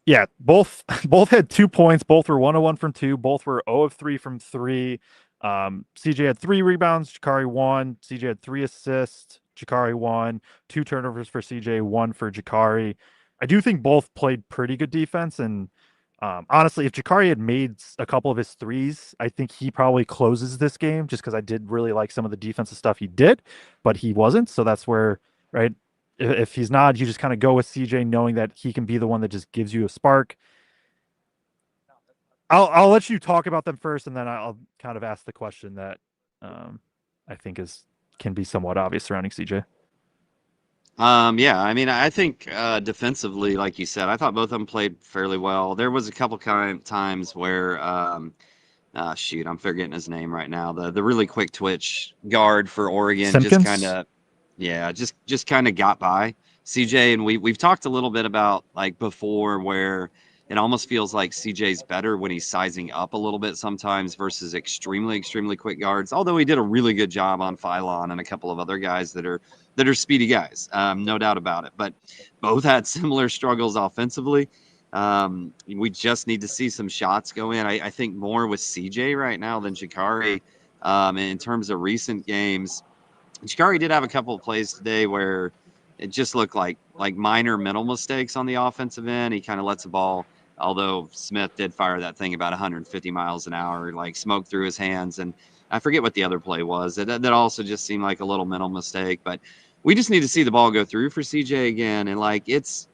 Yeah, both both had 2 points. Both were 1-1 from two. Both were 0 of 3 from three. CJ had 3 rebounds. Jakari 1. CJ had 3 assists. Jakari 1. 2 turnovers for CJ. 1 for Jakari. I do think both played pretty good defense. And honestly, if Jakari had made a couple of his threes, I think he probably closes this game. Just because I did really like some of the defensive stuff he did, but he wasn't. So that's where, right, if he's not, you just kind of go with CJ, knowing that he can be the one that just gives you a spark. I'll let you talk about them first, and then I'll kind of ask the question that um, I think is can be somewhat obvious surrounding CJ. Yeah, I mean, I think defensively, like you said, I thought both of them played fairly well. There was a couple times where, shoot, I'm forgetting his name right now. The really quick twitch guard for Oregon just kind Simpkins. of, yeah, just kind of got by CJ. And we've talked a little bit about like before where it almost feels like CJ's better when he's sizing up a little bit sometimes versus extremely quick guards. Although he did a really good job on Phylon and a couple of other guys that are speedy guys, no doubt about it. But both had similar struggles offensively. We just need to see some shots go in. I think more with CJ right now than Jakari. In terms of recent games, Jakari did have a couple of plays today where it just looked like minor mental mistakes on the offensive end. He kind of lets the ball, although Smith did fire that thing about 150 miles an hour, like smoke through his hands. And I forget what the other play was. That also just seemed like a little mental mistake. But we just need to see the ball go through for CJ again. And like it's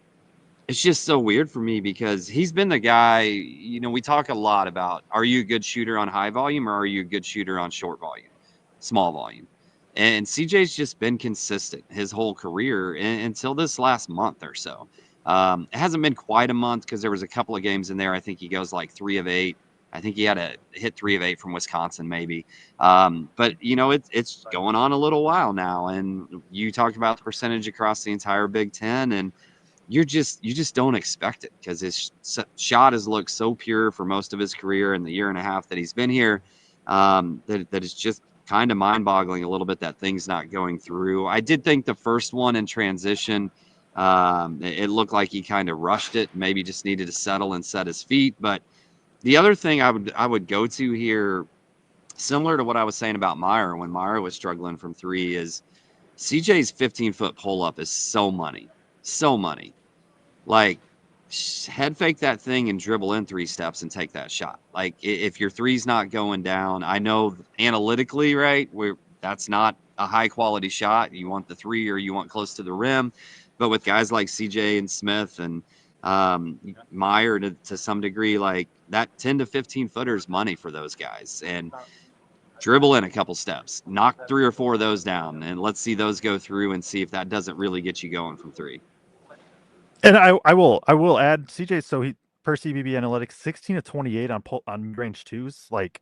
just so weird for me because he's been the guy, we talk a lot about, are you a good shooter on high volume or are you a good shooter on short volume, small volume? And CJ's just been consistent his whole career until this last month or so. It hasn't been quite a month because there was a couple of games in there. I think he goes like 3 of 8. I think he had a hit 3 of 8 from Wisconsin, maybe. But it's going on a little while now. And you talked about the percentage across the entire Big Ten, and you just don't expect it because his shot has looked so pure for most of his career in the year and a half that he's been here. That is just kind of mind-boggling a little bit that thing's not going through. I did think the first one in transition, it looked like he kind of rushed it, maybe just needed to settle and set his feet. But the other thing I would go to here, similar to what I was saying about Meyer when Meyer was struggling from three, is CJ's 15-foot pull-up is so money. So money. Like, head fake that thing and dribble in 3 steps and take that shot. Like, if your three's not going down, I know analytically, right, That's not a high quality shot. You want the three or you want close to the rim. But with guys like CJ and Smith and Meyer to some degree, like that 10 to 15 footer is money for those guys. And dribble in a couple steps, knock 3 or 4 of those down, and let's see those go through and see if that doesn't really get you going from three. And I will add CJ. So he per CBB analytics 16 to 28 on range twos. Like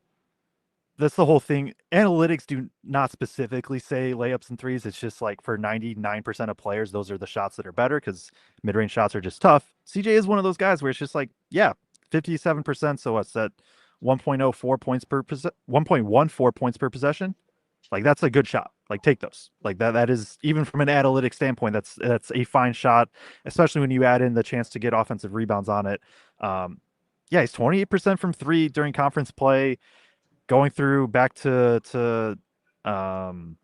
that's the whole thing. Analytics do not specifically say layups and threes. It's just like for 99% of players, those are the shots that are better because mid range shots are just tough. CJ is one of those guys where it's just like, yeah, 57%. So what's that? 1.04 points per 1.14 points per possession. Like that's a good shot. Like take those. Like that is even from an analytic standpoint, that's a fine shot, especially when you add in the chance to get offensive rebounds on it. Yeah, he's 28% from three during conference play. Going through back to um,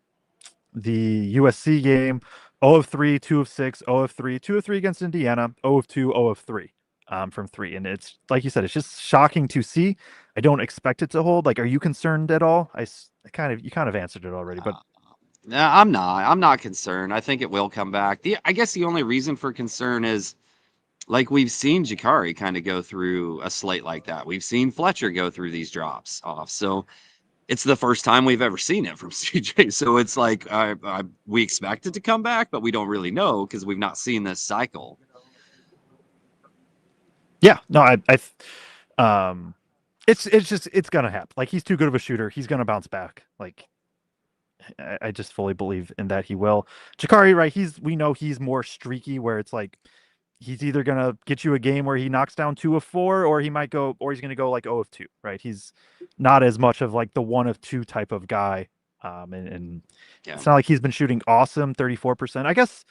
the USC game, 0 of 3, 2 of 6, 0 of 3, 2 of 3 against Indiana, 0 of 2, 0 of 3 from three. And it's like you said, it's just shocking to see. I don't expect it to hold. Like, are you concerned at all? You kind of answered it already, but No, I'm not. I'm not concerned. I think it will come back. I guess the only reason for concern is like we've seen Jakari kind of go through a slate like that. We've seen Fletcher go through these drops off. So it's the first time we've ever seen it from CJ. So it's like we expect it to come back, but we don't really know because we've not seen this cycle. yeah, no, um, it's gonna happen. Like he's too good of a shooter. He's gonna bounce back. Like I just fully believe in that he will. Jakari, right? We know he's more streaky, where it's like he's either gonna get you a game where he knocks down 2 of 4, or he's gonna go like 0 of 2, right? He's not as much of like the 1 of 2 type of guy. And Yeah. it's not like he's been shooting awesome 34%. I guess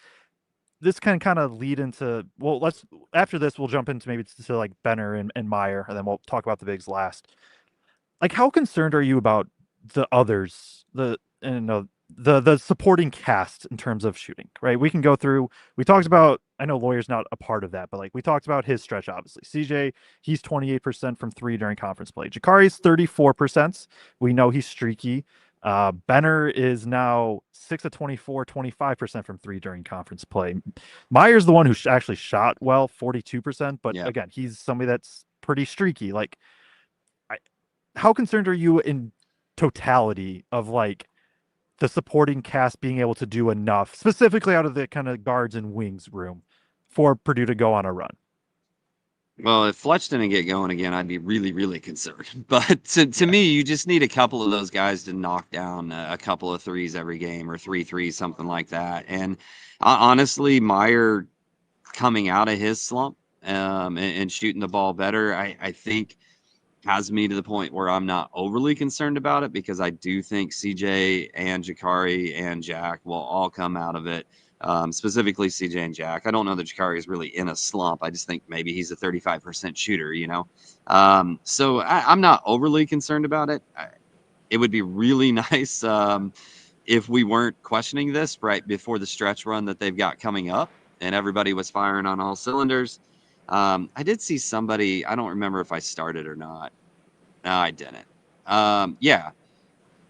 this can kind of lead into let's after this we'll jump into maybe to like Benner and Meyer, and then we'll talk about the bigs last. Like, how concerned are you about the others, the supporting cast in terms of shooting? Right, we can go through. We talked about. I know Lawyer's not a part of that, but like we talked about his stretch. Obviously, CJ, he's 28% from three during conference play. Jakari's 34%. We know he's streaky. Benner is now 6 of 24, 25% from three during conference play. Meyer's the one who actually shot well, 42%, but Yeah. again, he's somebody that's pretty streaky. Like, how concerned are you in totality of like the supporting cast being able to do enough, specifically out of the kind of guards and wings room, for Purdue to go on a run? Well, if Fletch didn't get going again, I'd be really, really concerned. But to me, you just need a couple of those guys to knock down a couple of threes every game or 3 threes, something like that. And honestly, Meyer coming out of his slump and shooting the ball better, I think has me to the point where I'm not overly concerned about it because I do think CJ and Jakari and Jack will all come out of it. Specifically CJ and Jack. I don't know that Jakari is really in a slump. I just think maybe he's a 35% shooter, you know? So I'm not overly concerned about it. It would be really nice if we weren't questioning this right before the stretch run that they've got coming up and everybody was firing on all cylinders. I did see somebody, I don't remember if I started or not. No, I didn't. Yeah.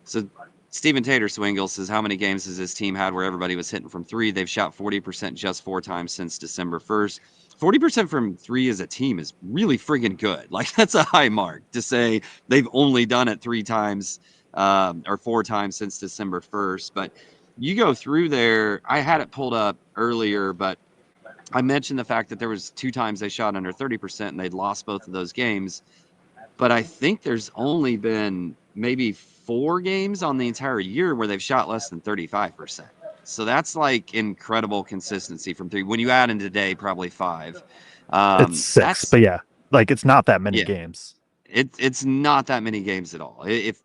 So Stephen Tater Swingle says, how many games has his team had where everybody was hitting from three? They've shot 40% just 4 times since December 1st. 40% from three as a team is really friggin' good. Like, that's a high mark to say they've only done it 3 times or 4 times since December 1st. But you go through there, I had it pulled up earlier, but I mentioned the fact that there was 2 times they shot under 30% and they'd lost both of those games. But I think there's only been maybe 4 games on the entire year where they've shot less than 35%. So that's like incredible consistency from three. When you add in today, probably 5. It's six, That's but yeah, like it's not that many yeah, games. it's not that many games at all. If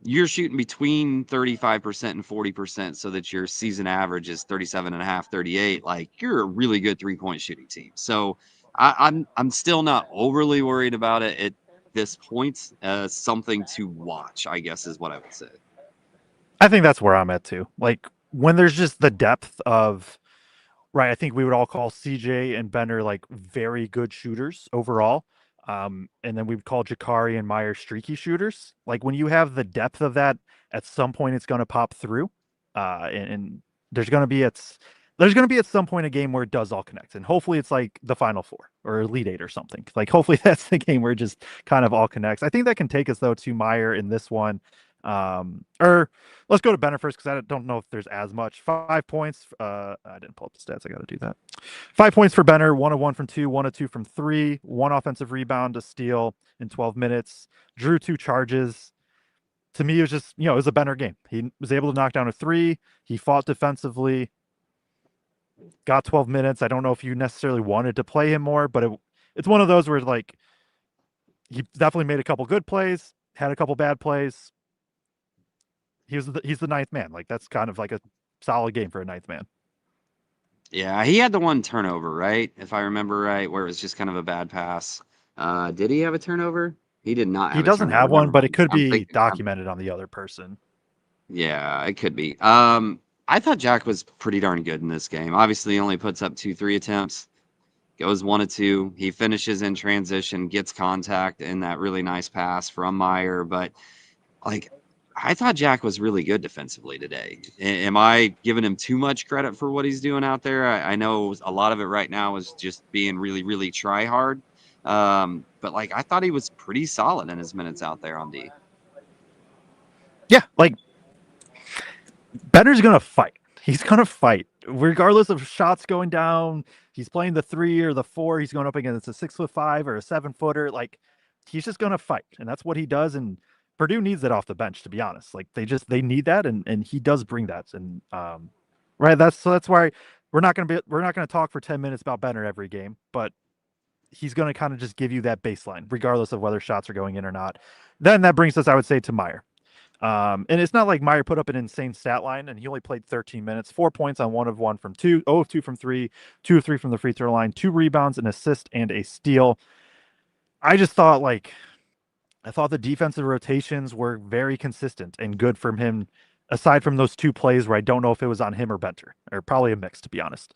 you're shooting between 35% and 40% so that your season average is 37 and a half, 38, like you're a really good 3-point shooting team. So I'm still not overly worried about it at this point. Something to watch, I guess, is what I would say. I think that's where I'm at too. Like when there's just the depth of right, I think we would all call CJ and Benner like very good shooters overall. And then we would call Jakari and Meyer streaky shooters. Like when you have the depth of that, at some point it's going to pop through, and there's going to be at some point a game where it does all connect, and hopefully it's like the Final Four or Elite Eight or something. Like hopefully that's the game where it just kind of all connects. I think that can take us though to Meyer in this one. Or let's go to Benner first because I don't know if there's as much. 5 points. I didn't pull up the stats. I got to do that. 5 points for Benner, 1 of 1 from two, 1 of 2 from three, one offensive rebound, a steal in 12 minutes, drew 2 charges. To me, it was just, it was a Benner game. He was able to knock down a three. He fought defensively, got 12 minutes. I don't know if you necessarily wanted to play him more, but it's one of those where, like, he definitely made a couple good plays, had a couple bad plays. He's the ninth man. Like, that's kind of like a solid game for a ninth man. Yeah, he had the one turnover, right? If I remember right, where it was just kind of a bad pass. Did he have a turnover? He did not He have a doesn't turnover. have one, Never but it mind. could I'm be thinking. documented on the other person. Yeah, it could be. I thought Jack was pretty darn good in this game. Obviously, he only puts up 2 3 attempts, goes 1 of 2. He finishes in transition, gets contact in that really nice pass from Meyer. But like, I thought Jack was really good defensively today. Am I giving him too much credit for what he's doing out there? I know a lot of it right now is just being really, really try hard. But like, I thought he was pretty solid in his minutes out there on D. Yeah, like Benner's gonna fight. He's gonna fight, regardless of shots going down. He's playing the 3 or the 4. He's going up against a 6'5" or a 7-footer. Like he's just gonna fight, and that's what he does. And Purdue needs it off the bench, to be honest. Like they need that, and he does bring that. And right, that's why we're not gonna talk for 10 minutes about Benner every game, but he's gonna kind of just give you that baseline, regardless of whether shots are going in or not. Then that brings us, I would say, to Meyer. And it's not like Meyer put up an insane stat line, and he only played 13 minutes. 4 points on 1 of 1 from two, 0 of 2 from three, 2 of 3 from the free throw line, 2 rebounds, an assist, and a steal. I just thought I thought the defensive rotations were very consistent and good from him. Aside from those 2 plays where I don't know if it was on him or Benter, or probably a mix, to be honest.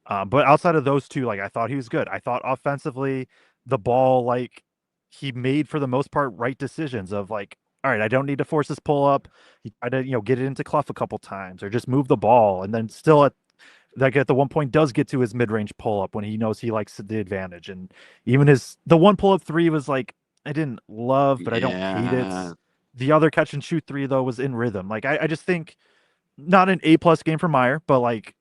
But outside of those two, like I thought he was good. I thought offensively, the ball, like he made for the most part right decisions of like, all right, I don't need to force this pull up. He tried to, get it into Cluff a couple times or just move the ball. And then still at the one point does get to his mid range pull up when he knows he likes the advantage. And even the one pull up three was like, I didn't love, but I don't hate it. Yeah. The other catch and shoot three though was in rhythm. Like I just think not an A+ game for Meyer, but like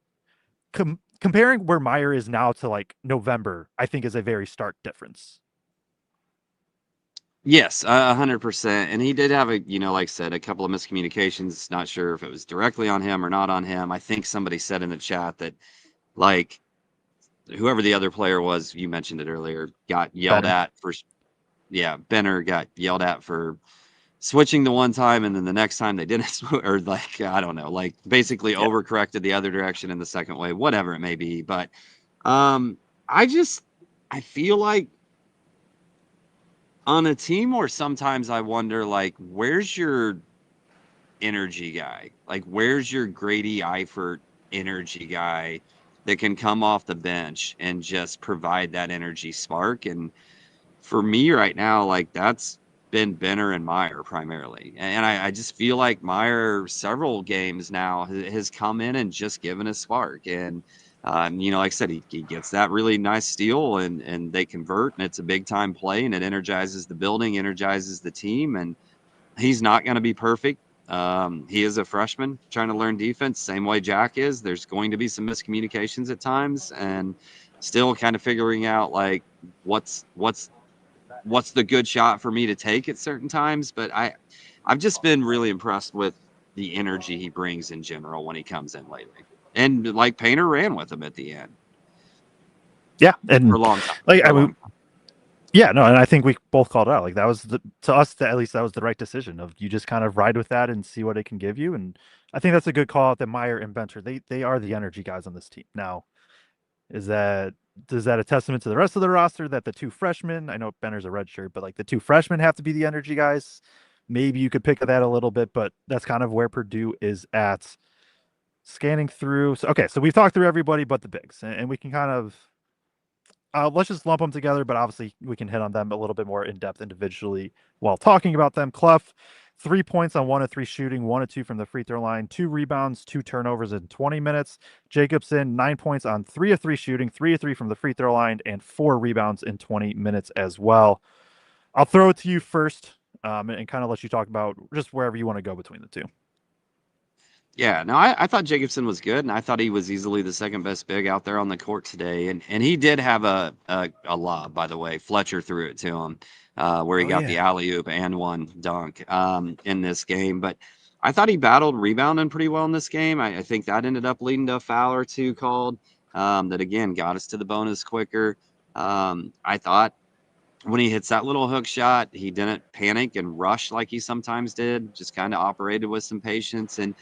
comparing where Meyer is now to like November, I think is a very stark difference. Yes, 100%. And he did have like I said, a couple of miscommunications. Not sure if it was directly on him or not on him. I think somebody said in the chat that, like, whoever the other player was, you mentioned it earlier, got yelled Benner. at for, yeah, Benner got yelled at for switching the one time, and then the next time they didn't, or like, I don't know, like basically Yeah. overcorrected the other direction in the second wave, whatever it may be. But um, I feel like on a team where sometimes I wonder, like, where's your energy guy? Like, where's your Grady Eifert energy guy that can come off the bench and just provide that energy spark? And for me right now, like, that's been Benner and Meyer primarily. And I just feel like Meyer, several games now, has come in and just given a spark. And like I said, he gets that really nice steal, and they convert, and it's a big time play, and it energizes the building, energizes the team. And he's not going to be perfect. He is a freshman trying to learn defense, same way Jack is. There's going to be some miscommunications at times, and still kind of figuring out like what's the good shot for me to take at certain times. But I've just been really impressed with the energy he brings in general when he comes in lately. And like Painter ran with him at the end Yeah, for and a long time. like For a I mean, long time. yeah, no, and I think we both called it out. Like that was to us, at least that was the right decision. Of you just kind of ride with that and see what it can give you. And I think that's a good call out that Meyer and Benter, they are the energy guys on this team. Now, is that does that a testament to the rest of the roster that the 2 freshmen? I know Benner's a red shirt, but like the 2 freshmen have to be the energy guys. Maybe you could pick at that a little bit, but that's kind of where Purdue is at. Scanning through. So, okay, so we've talked through everybody but the bigs, and we can kind of let's just lump them together, but obviously we can hit on them a little bit more in depth individually while talking about them. Cluff, 3 points on 1 of 3 shooting, 1 of 2 from the free throw line, 2 rebounds, 2 turnovers in 20 minutes. Jacobsen, 9 points on 3 of 3 shooting, 3 of 3 from the free throw line, and 4 rebounds in 20 minutes as well. I'll throw it to you first, and kind of let you talk about just wherever you want to go between the two. Yeah, no, I thought Jacobsen was good, and I thought he was easily the second best big out there on the court today. And he did have a lob, by the way. Fletcher threw it to him, where he Oh got the yeah. alley oop and one dunk in this game. But I thought he battled rebounding pretty well in this game. I think that ended up leading to a foul or two called that again got us to the bonus quicker. I thought when he hits that little hook shot, he didn't panic and rush like he sometimes did. Just kind of operated with some patience and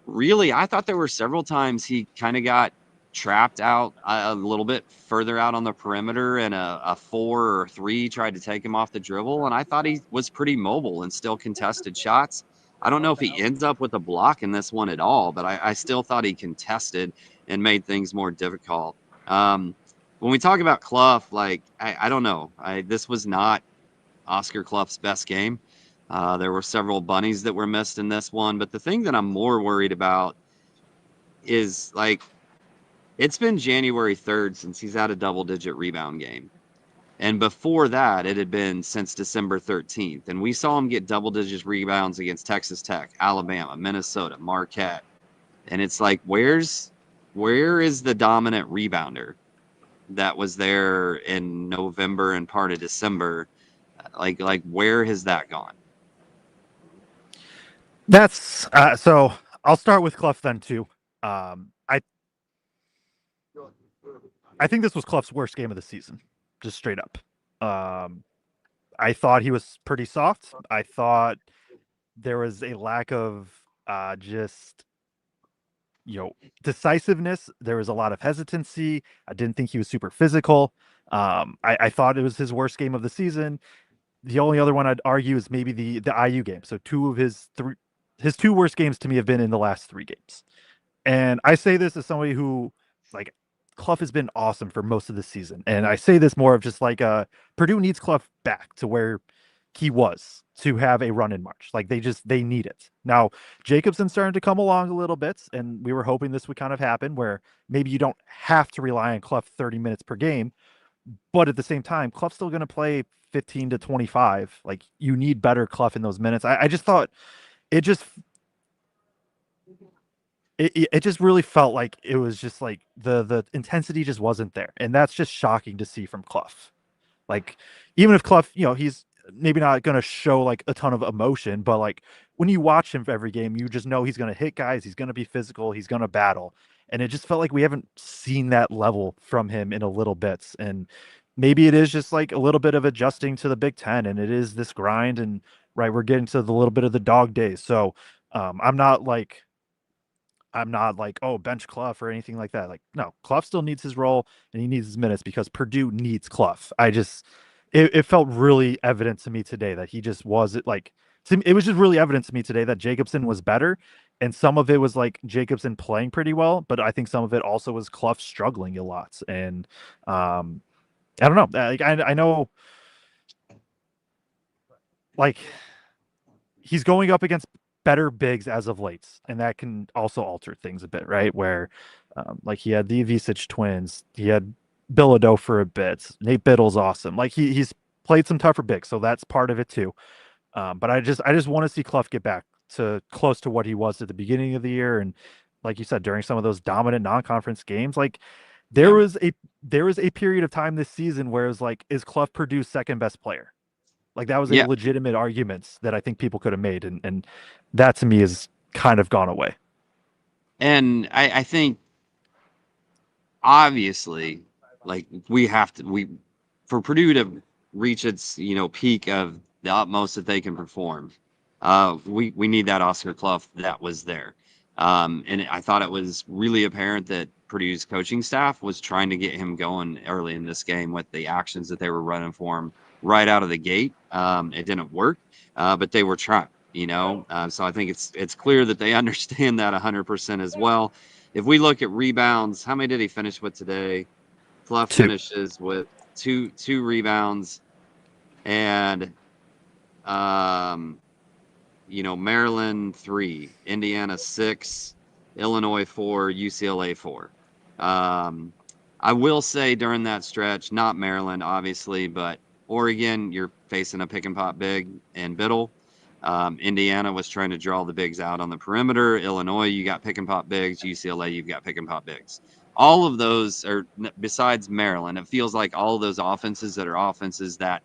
really, I thought there were several times he kind of got trapped out a little bit further out on the perimeter, and a 4 or 3 tried to take him off the dribble. And I thought he was pretty mobile and still contested shots. I don't know if he ends up with a block in this one at all, but I still thought he contested and made things more difficult. When we talk about Cluff, like, I don't know. This was not Oscar Cluff's best game. There were several bunnies that were missed in this one, but the thing that I'm more worried about is like it's been January 3rd since he's had a double-digit rebound game. And before that, it had been since December 13th. And we saw him get double-digit rebounds against Texas Tech, Alabama, Minnesota, Marquette. And it's like, where is the dominant rebounder that was there in November and part of December? Like where has that gone? That's so. I'll start with Cluff then too. I think this was Cluff's worst game of the season, just straight up. Um, I thought he was pretty soft. I thought there was a lack of just you know decisiveness. There was a lot of hesitancy. I didn't think he was super physical. I thought it was his worst game of the season. The only other one I'd argue is maybe the IU game. So two of his two worst games to me have been in the last 3 games. And I say this as somebody who, like, Cluff has been awesome for most of the season. And I say this more of just like Purdue needs Cluff back to where he was to have a run in March. Like they need it. Now, Jacobsen's starting to come along a little bit, and we were hoping this would kind of happen where maybe you don't have to rely on Cluff 30 minutes per game, but at the same time, Cluff's still gonna play 15 to 25. Like you need better Cluff in those minutes. I just thought it just it just really felt like it was just like the intensity just wasn't there, and that's just shocking to see from Cluff. Like even if Cluff, he's maybe not going to show like a ton of emotion, but like when you watch him for every game, you just know he's going to hit guys, he's going to be physical, he's going to battle, and it just felt like we haven't seen that level from him in a little bits, and maybe it is just like a little bit of adjusting to the Big Ten, and it is this grind, and right, we're getting to the little bit of the dog days, so I'm not like, oh, bench Cluff or anything like that. Like, no, Cluff still needs his role and he needs his minutes because Purdue needs Cluff. It felt really evident to me today that he just wasn't like, it was just really evident to me today that Jacobsen was better. And some of it was like Jacobsen playing pretty well, but I think some of it also was Cluff struggling a lot. And I don't know. Like, I know, like, he's going up against better bigs as of late, and that can also alter things a bit, right? Where, like he had the Visich twins, he had Bilodeau for a bit. Nate Biddle's awesome. Like he's played some tougher bigs, so that's part of it too. But I just want to see Cluff get back to close to what he was at the beginning of the year, and like you said, during some of those dominant non-conference games, like there Yeah. was a there was a period of time this season where it was like, is Cluff Purdue's second best player? Like that was a Yeah. legitimate argument that I think people could have made, and that to me is kind of gone away. And I think obviously, like we for Purdue to reach its peak of the utmost that they can perform, we need that Oscar Cluff that was there. And I thought it was really apparent that Purdue's coaching staff was trying to get him going early in this game with the actions that they were running for him right out of the gate. It didn't work, but they were trying. So I think it's clear that they understand that 100% as well. If we look at rebounds, how many did he finish with today? Cluff Two. finishes with two rebounds, and Maryland 3, Indiana 6, Illinois 4, UCLA 4. I will say during that stretch, not Maryland, obviously, but Oregon, you're facing a pick and pop big and Biddle. Indiana was trying to draw the bigs out on the perimeter. Illinois, you got pick and pop bigs. UCLA, you've got pick and pop bigs. All of those are, besides Maryland, it feels like all of those offenses that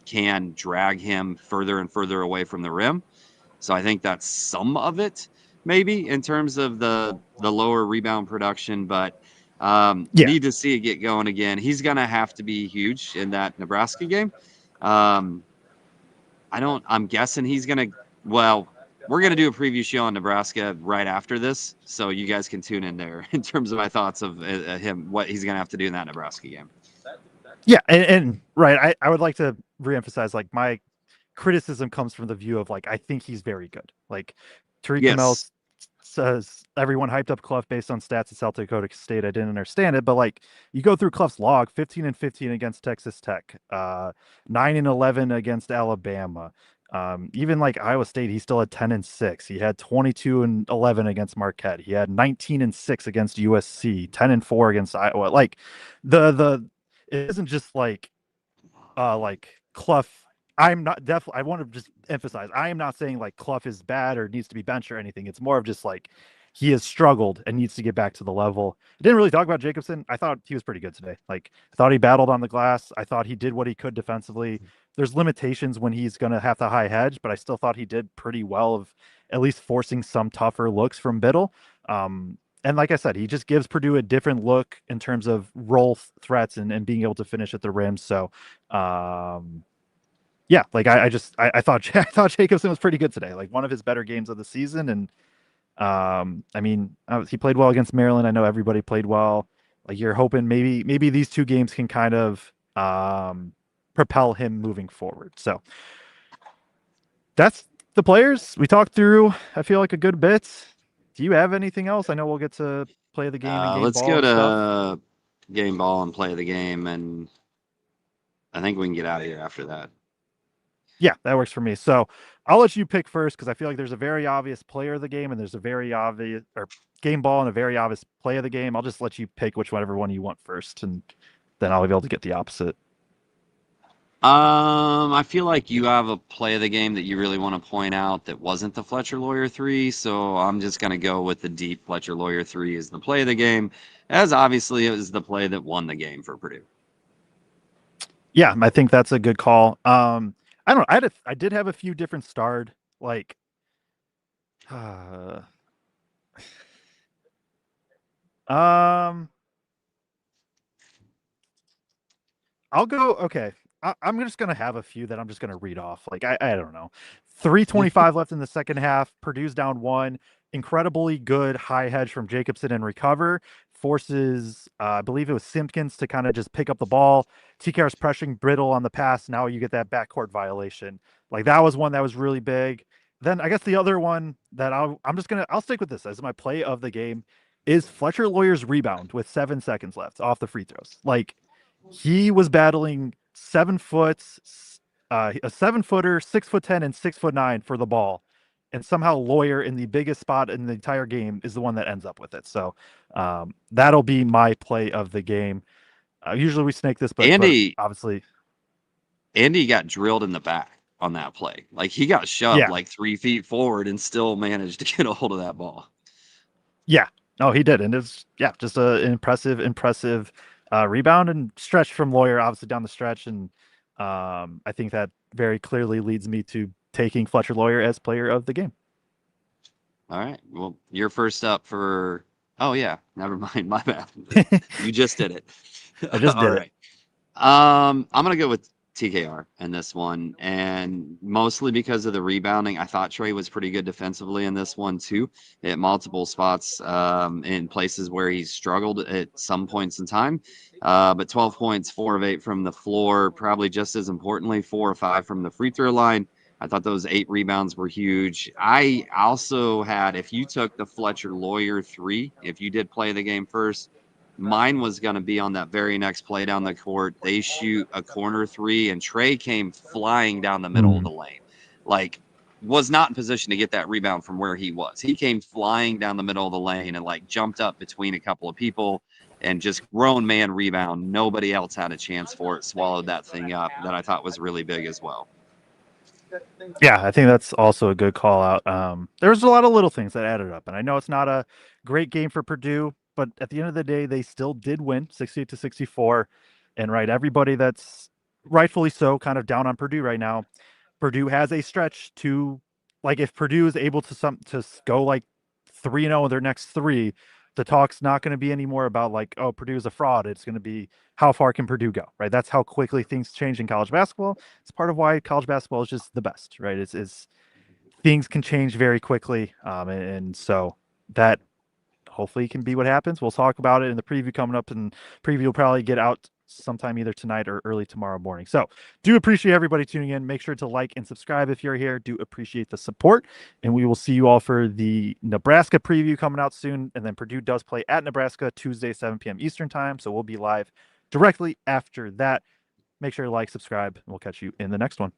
can drag him further and further away from the rim. So I think that's some of it, maybe in terms of the lower rebound production, but Yeah. need to see it get going again. He's gonna have to be huge in that Nebraska game. Um, I'm guessing he's gonna. Well, we're gonna do a preview show on Nebraska right after this, so you guys can tune in there in terms of my thoughts of him, what he's gonna have to do in that Nebraska game. Yeah, and right, I would like to reemphasize like my criticism comes from the view of like I think he's very good. Like Tariq Yes. Kamel says everyone hyped up Cluff based on stats at South Dakota State. I didn't understand it, but like you go through Cluff's log, 15-15 against Texas Tech, 9-11 against Alabama. Even like Iowa State, he still had 10-6. He had 22-11 against Marquette. He had 19-6 against USC, 10-4 against Iowa. Like the it isn't just like Cluff. I'm not definitely. I want to just emphasize. I am not saying like Cluff is bad or needs to be benched or anything. It's more of just like he has struggled and needs to get back to the level. I didn't really talk about Jacobsen. I thought he was pretty good today. Like I thought he battled on the glass. I thought he did what he could defensively. There's limitations when he's going to have to high hedge, but I still thought he did pretty well of at least forcing some tougher looks from Biddle. And like I said, he just gives Purdue a different look in terms of role threats and being able to finish at the rim. So, yeah, like I thought I thought Jacobsen was pretty good today. Like one of his better games of the season. And I mean, he played well against Maryland. I know everybody played well. Like you're hoping maybe these two games can kind of propel him moving forward. So that's the players we talked through. I feel like a good bit. Do you have anything else? I know we'll get to play the game and game Let's ball go and stuff. to game ball and play the game, and I think we can get out of here after that. Yeah, that works for me. So I'll let you pick first because I feel like there's a very obvious player of the game and there's a very obvious or game ball and a very obvious play of the game. I'll just let you pick whichever one you want first, and then I'll be able to get the opposite. I feel like you have a play of the game that you really want to point out that wasn't the Fletcher Lawyer 3, so I'm just going to go with the deep Fletcher Lawyer 3 as the play of the game, as obviously it was the play that won the game for Purdue. Yeah, I think that's a good call. I don't know. I did have a few different starred like um I'll go. Okay. I'm just going to have a few that I'm just going to read off. Like, I don't know. 3:25 left in the second half. Purdue's down one. Incredibly good high hedge from Jacobsen and recover. Forces, I believe it was Simpkins to kind of just pick up the ball. TKR's pressuring Brittle on the pass. Now you get that backcourt violation. Like, that was one that was really big. Then I guess the other one that I'll stick with this as my play of the game is Fletcher Lawyer's rebound with 7 seconds left off the free throws. Like, he was battling 7 foot, a 7 footer, 6'10", and 6'9" for the ball, and somehow Lawyer in the biggest spot in the entire game is the one that ends up with it. So that'll be my play of the game. Usually we snake this, but Andy obviously, Andy got drilled in the back on that play. Like he got shoved yeah, like 3 feet forward and still managed to get a hold of that ball. yeah, no, he did, and it's just an impressive rebound and stretch from Lawyer, obviously down the stretch, and I think that very clearly leads me to taking Fletcher Lawyer as player of the game. All right. Well, you're first up for. Oh yeah, never mind. My bad. You just did it. I just All did it. right. I'm gonna go with TKR in this one, and mostly because of the rebounding. I thought Trey was pretty good defensively in this one too, at multiple spots, in places where he struggled at some points in time. But 12 points, 4 of 8 from the floor, probably just as importantly, 4 or 5 from the free throw line. I thought those 8 rebounds were huge. I also had, if you took the Fletcher Lawyer 3, if you did play the game first, Mine was going to be on that very next play down the court. They shoot a corner three, and Trey came flying down the middle of Mm. the lane. Like, was not in position to get that rebound from where he was. He came flying down the middle of the lane and like jumped up between a couple of people and just grown man rebound. Nobody else had a chance for it. Swallowed that thing up. That I thought was really big as well. Yeah, I think that's also a good call out. There's a lot of little things that added up, and I know it's not a great game for Purdue, but at the end of the day, they still did win 68-64. And right, everybody that's rightfully so kind of down on Purdue right now. Purdue has a stretch to, like, if Purdue is able to go like 3-0 in their next three, the talk's not going to be anymore about like, oh, Purdue is a fraud. It's going to be how far can Purdue go, right? That's how quickly things change in college basketball. It's part of why college basketball is just the best, right? It's things can change very quickly, and so that hopefully can be what happens. We'll talk about it in the preview coming up, and preview will probably get out sometime either tonight or early tomorrow morning. So do appreciate everybody tuning in. Make sure to like and subscribe if you're here. Do appreciate the support, and we will see you all for the Nebraska preview coming out soon. And then Purdue does play at Nebraska Tuesday, 7 p.m. Eastern time. So we'll be live directly after that. Make sure to like, subscribe, and we'll catch you in the next one.